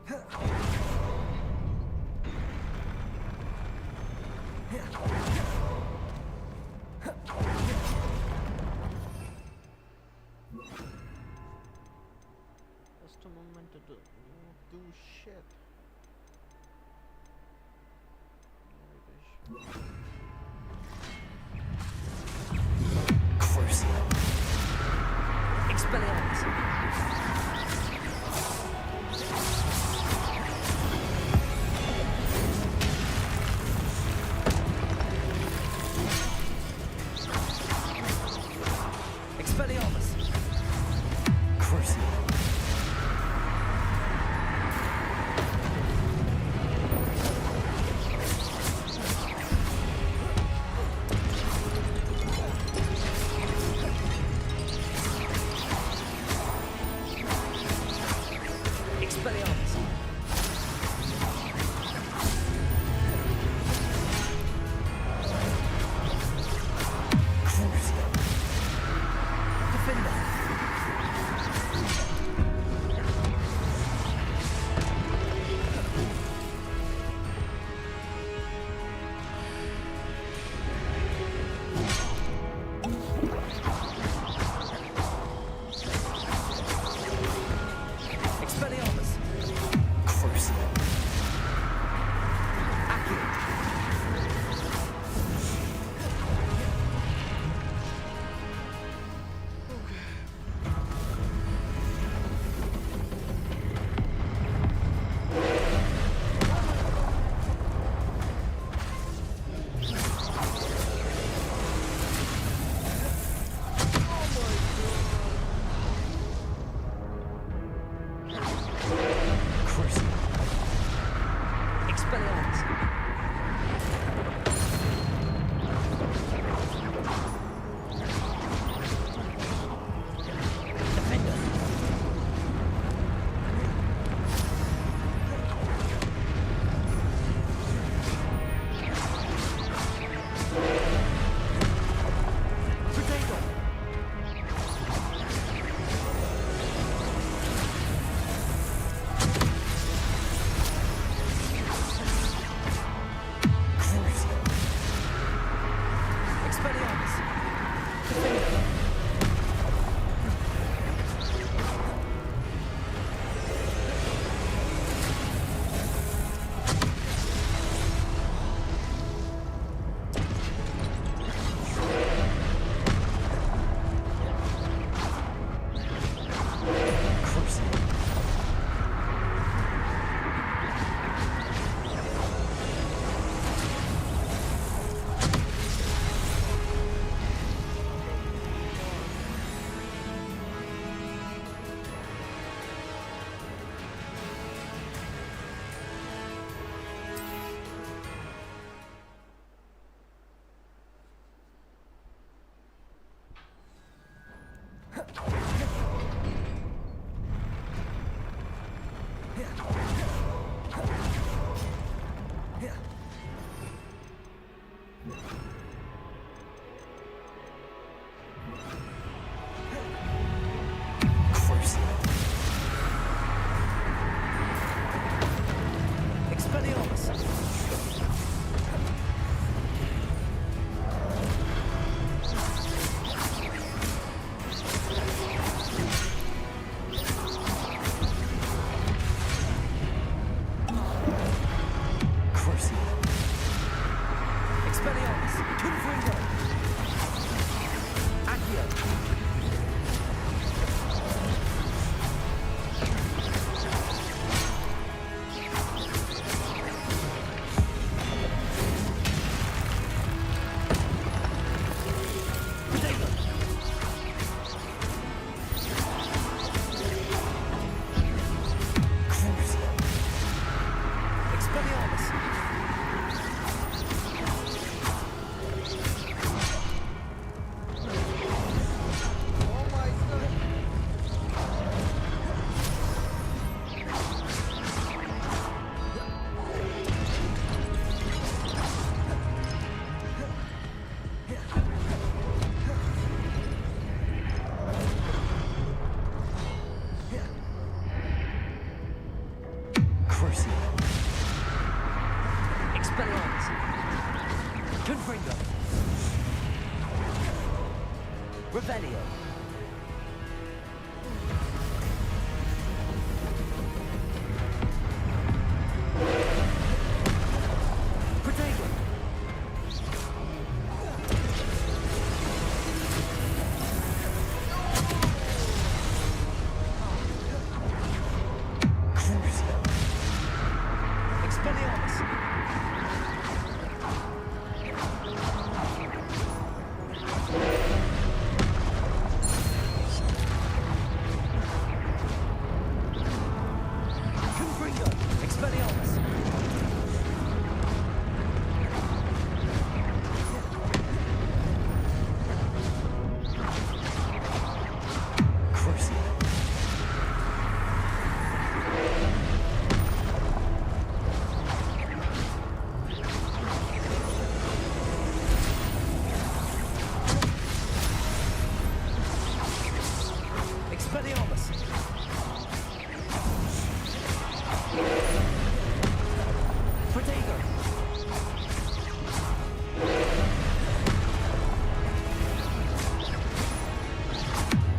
Just a moment to do shit. Crucial. Expelled. Expelliarmus. Crucial. Crucio. Expelled. Confringo. Revelio. Protego. Crucio. Expelliarmus. Confringo. Expelliarmus. Crucio. Expelliarmus. Protego.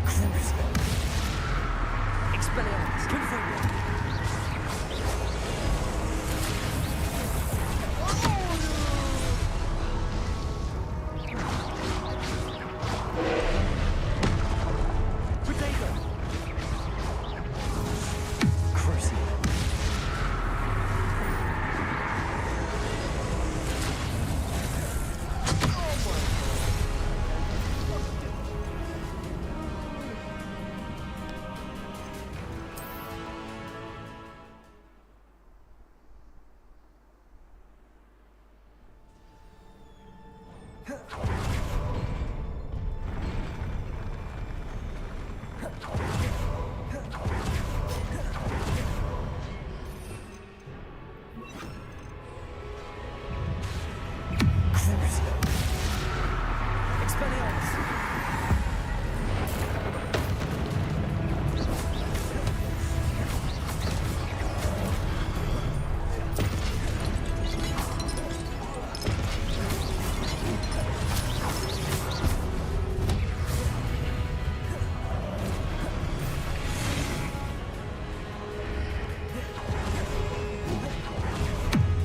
Crucio. Expelliarmus. Confringo. Protego. Crucio. Crucio. Expelliarmus.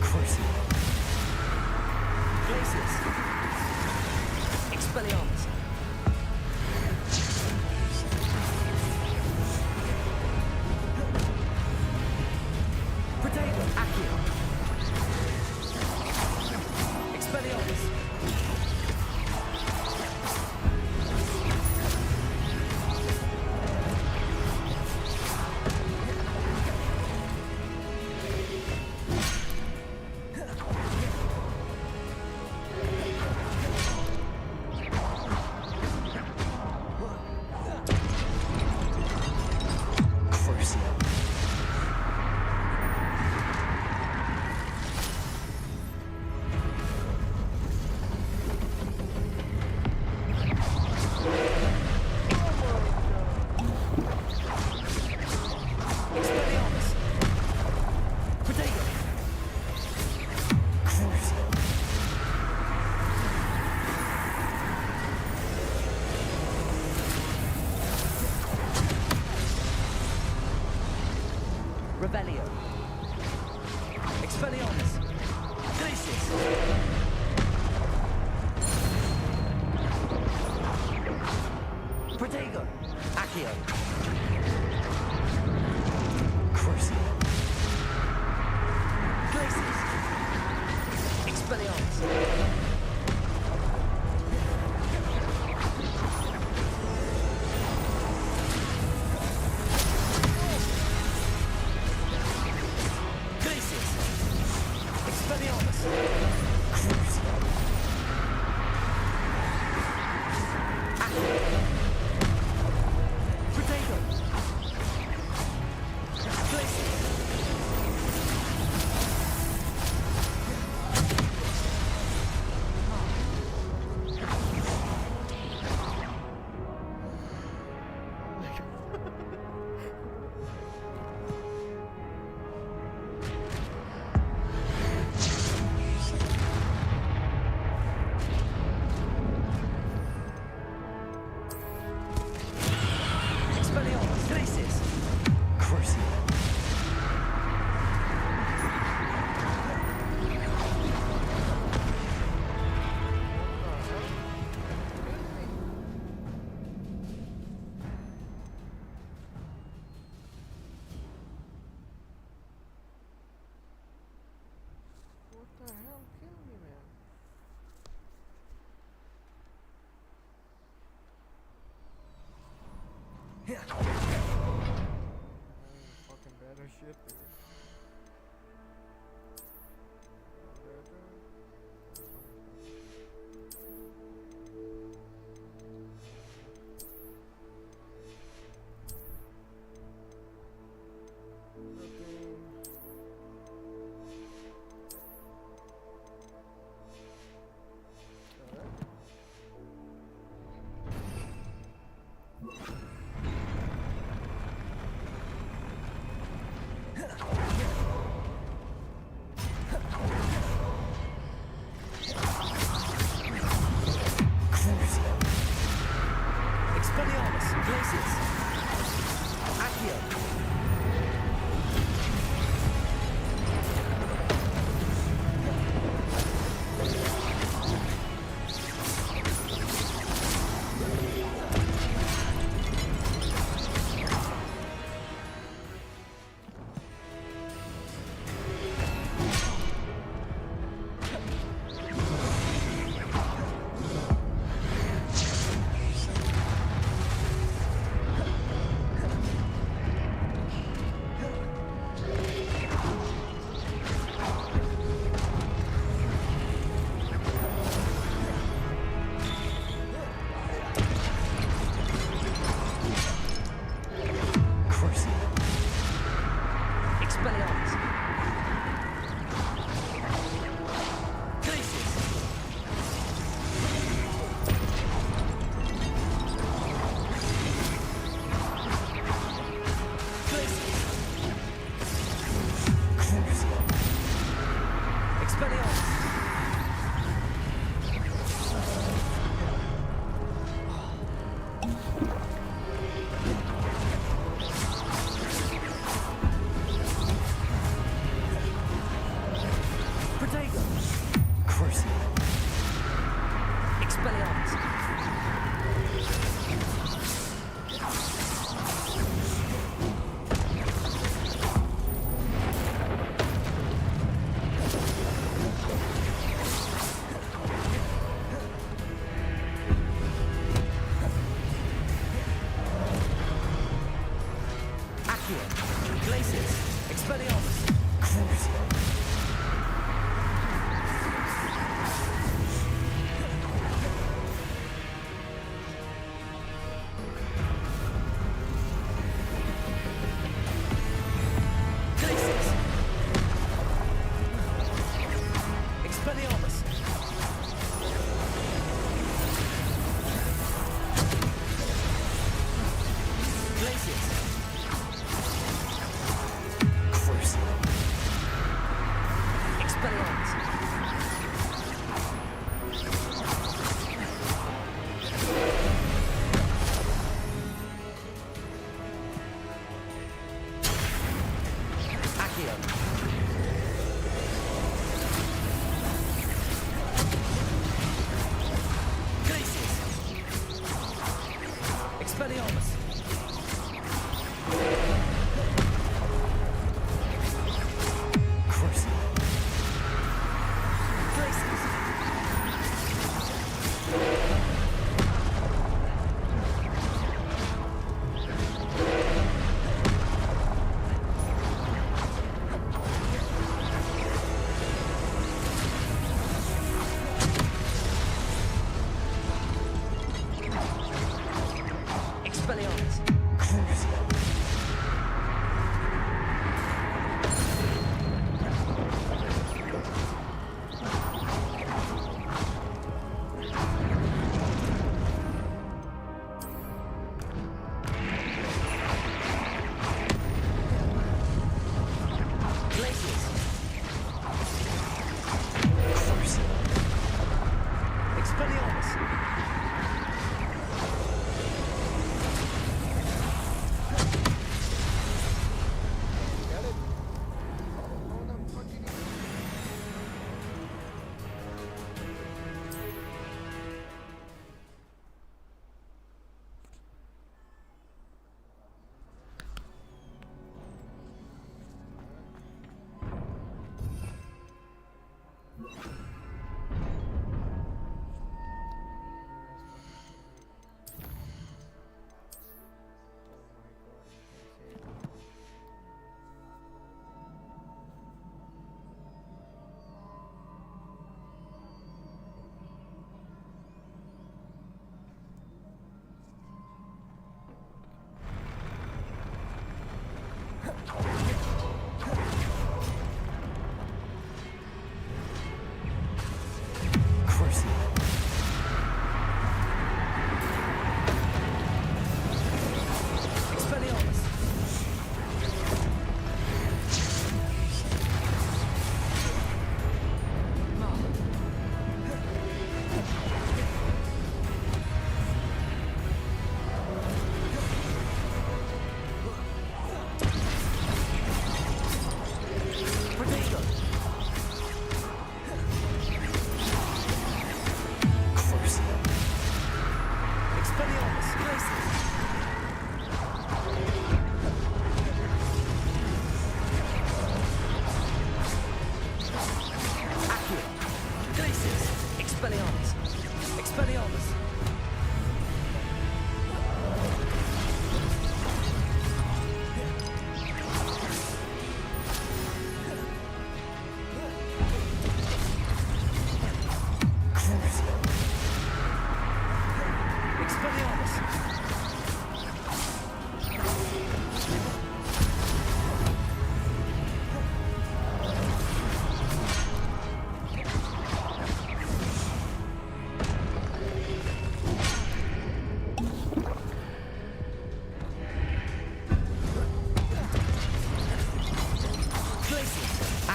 Crucio. Glacius. Expelliarmus. Protego. Accio. Expelliarmus. Crucio. Expelliarmus. Protego. Crucio. Revelio. Expelliarmus. Glacius. Protego. Accio. Crucio. Glacius. Expelliarmus. Glacius. Expelliarmus. Crucio. Accio. Protego. Glacius. Fucking battleship, dude.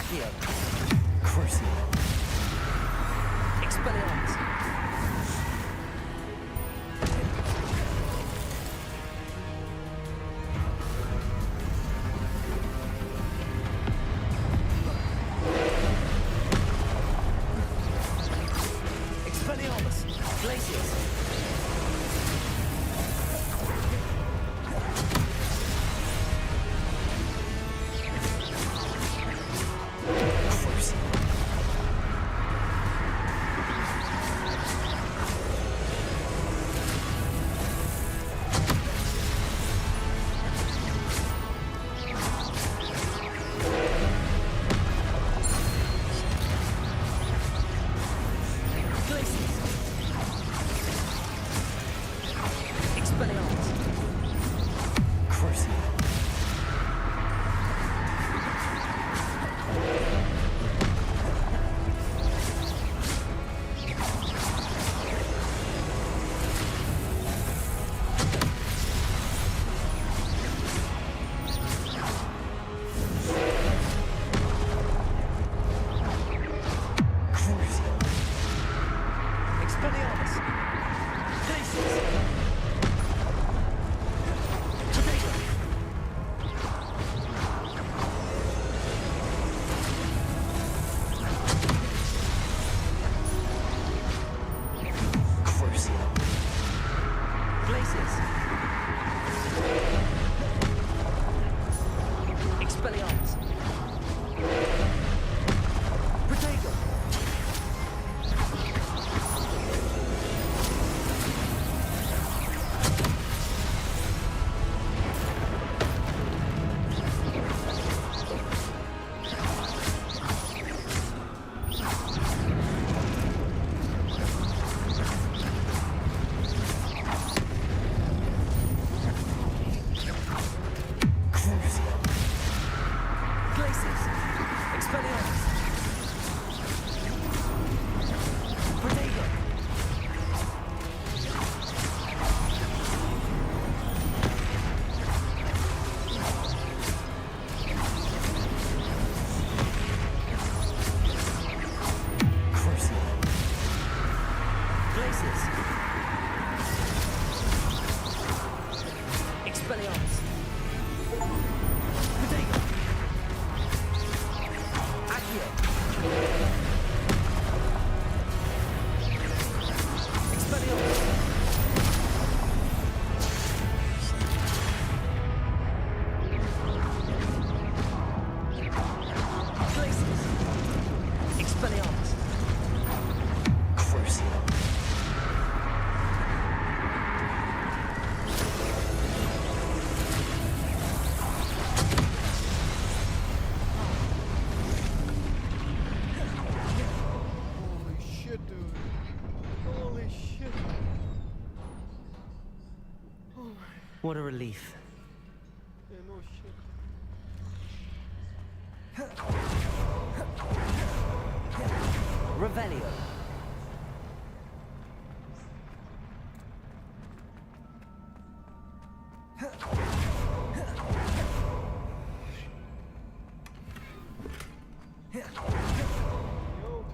Accio. Crucio. Expelliarmus. Expelliarmus. Glacius. Holy shit, dude. Holy shit. Oh my. What a relief. Yeah, no shit. Revelio. Yo.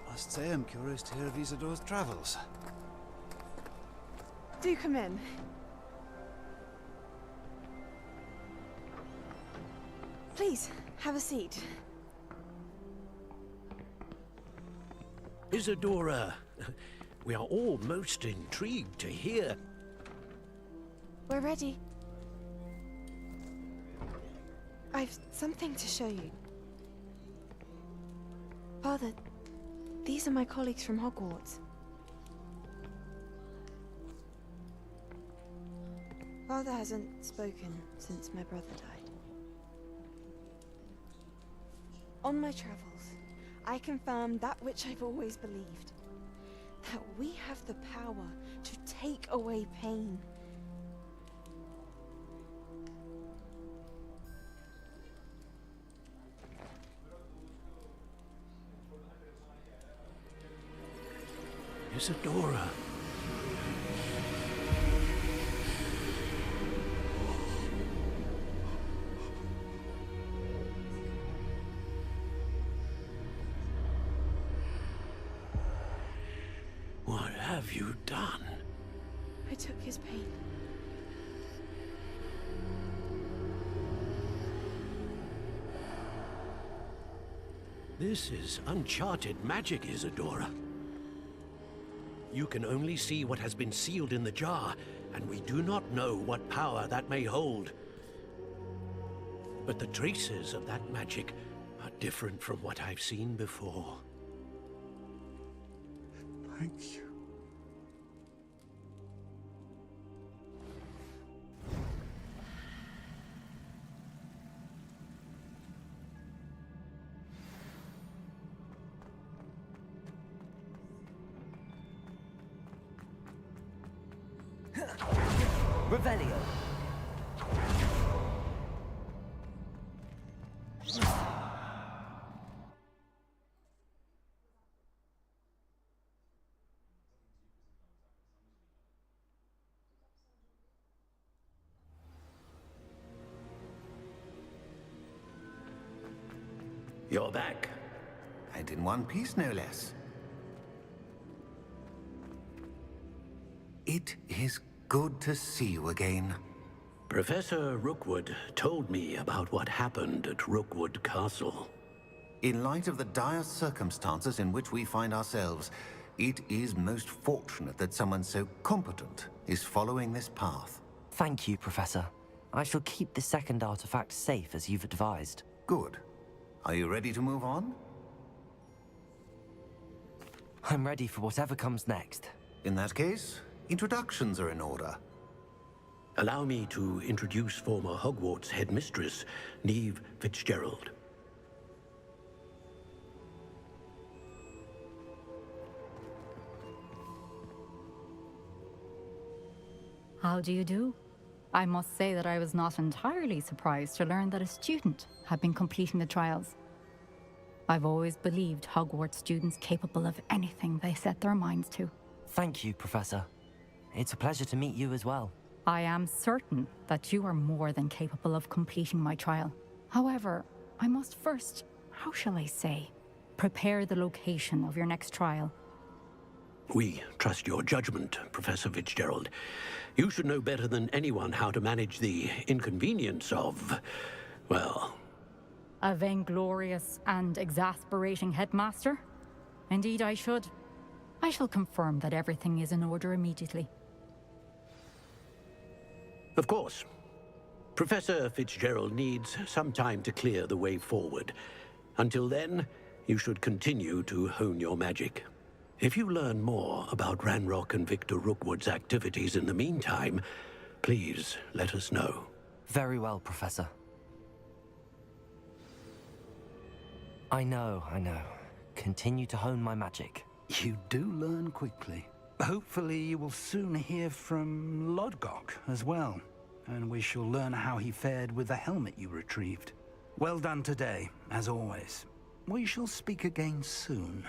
I must say I'm curious to hear of Isidore's travels. Do come in. Please, have a seat. Isadora, we are all most intrigued to hear. We're ready. I've something to show you. Father, these are my colleagues from Hogwarts. Father hasn't spoken since my brother died. On my travels, I confirmed that which I've always believed. That we have the power to take away pain. Isadora. What have you done? I took his pain. This is uncharted magic, Isadora. You can only see what has been sealed in the jar, and we do not know what power that may hold. But the traces of that magic are different from what I've seen before. Thank you. Revelio. You're back. And in one piece, no less. It is good to see you again. Professor Rookwood told me about what happened at Rookwood Castle. In light of the dire circumstances in which we find ourselves, it is most fortunate that someone so competent is following this path. Thank you, Professor. I shall keep the second artifact safe as you've advised. Good. Are you ready to move on? I'm ready for whatever comes next. In that case, introductions are in order. Allow me to introduce former Hogwarts headmistress, Neve Fitzgerald. How do you do? I must say that I was not entirely surprised to learn that a student had been completing the trials. I've always believed Hogwarts students capable of anything they set their minds to. Thank you, Professor. It's a pleasure to meet you as well. I am certain that you are more than capable of completing my trial. However, I must first, how shall I say, prepare the location of your next trial. We trust your judgment, Professor Fitzgerald. You should know better than anyone how to manage the inconvenience of, well... A vainglorious and exasperating headmaster? Indeed I should. I shall confirm that everything is in order immediately. Of course. Professor Fitzgerald needs some time to clear the way forward. Until then, you should continue to hone your magic. If you learn more about Ranrock and Victor Rookwood's activities in the meantime, please let us know. Very well, Professor. I know. Continue to hone my magic. You do learn quickly. Hopefully you will soon hear from Lodgok as well, and we shall learn how he fared with the helmet you retrieved. Well done today, as always. We shall speak again soon.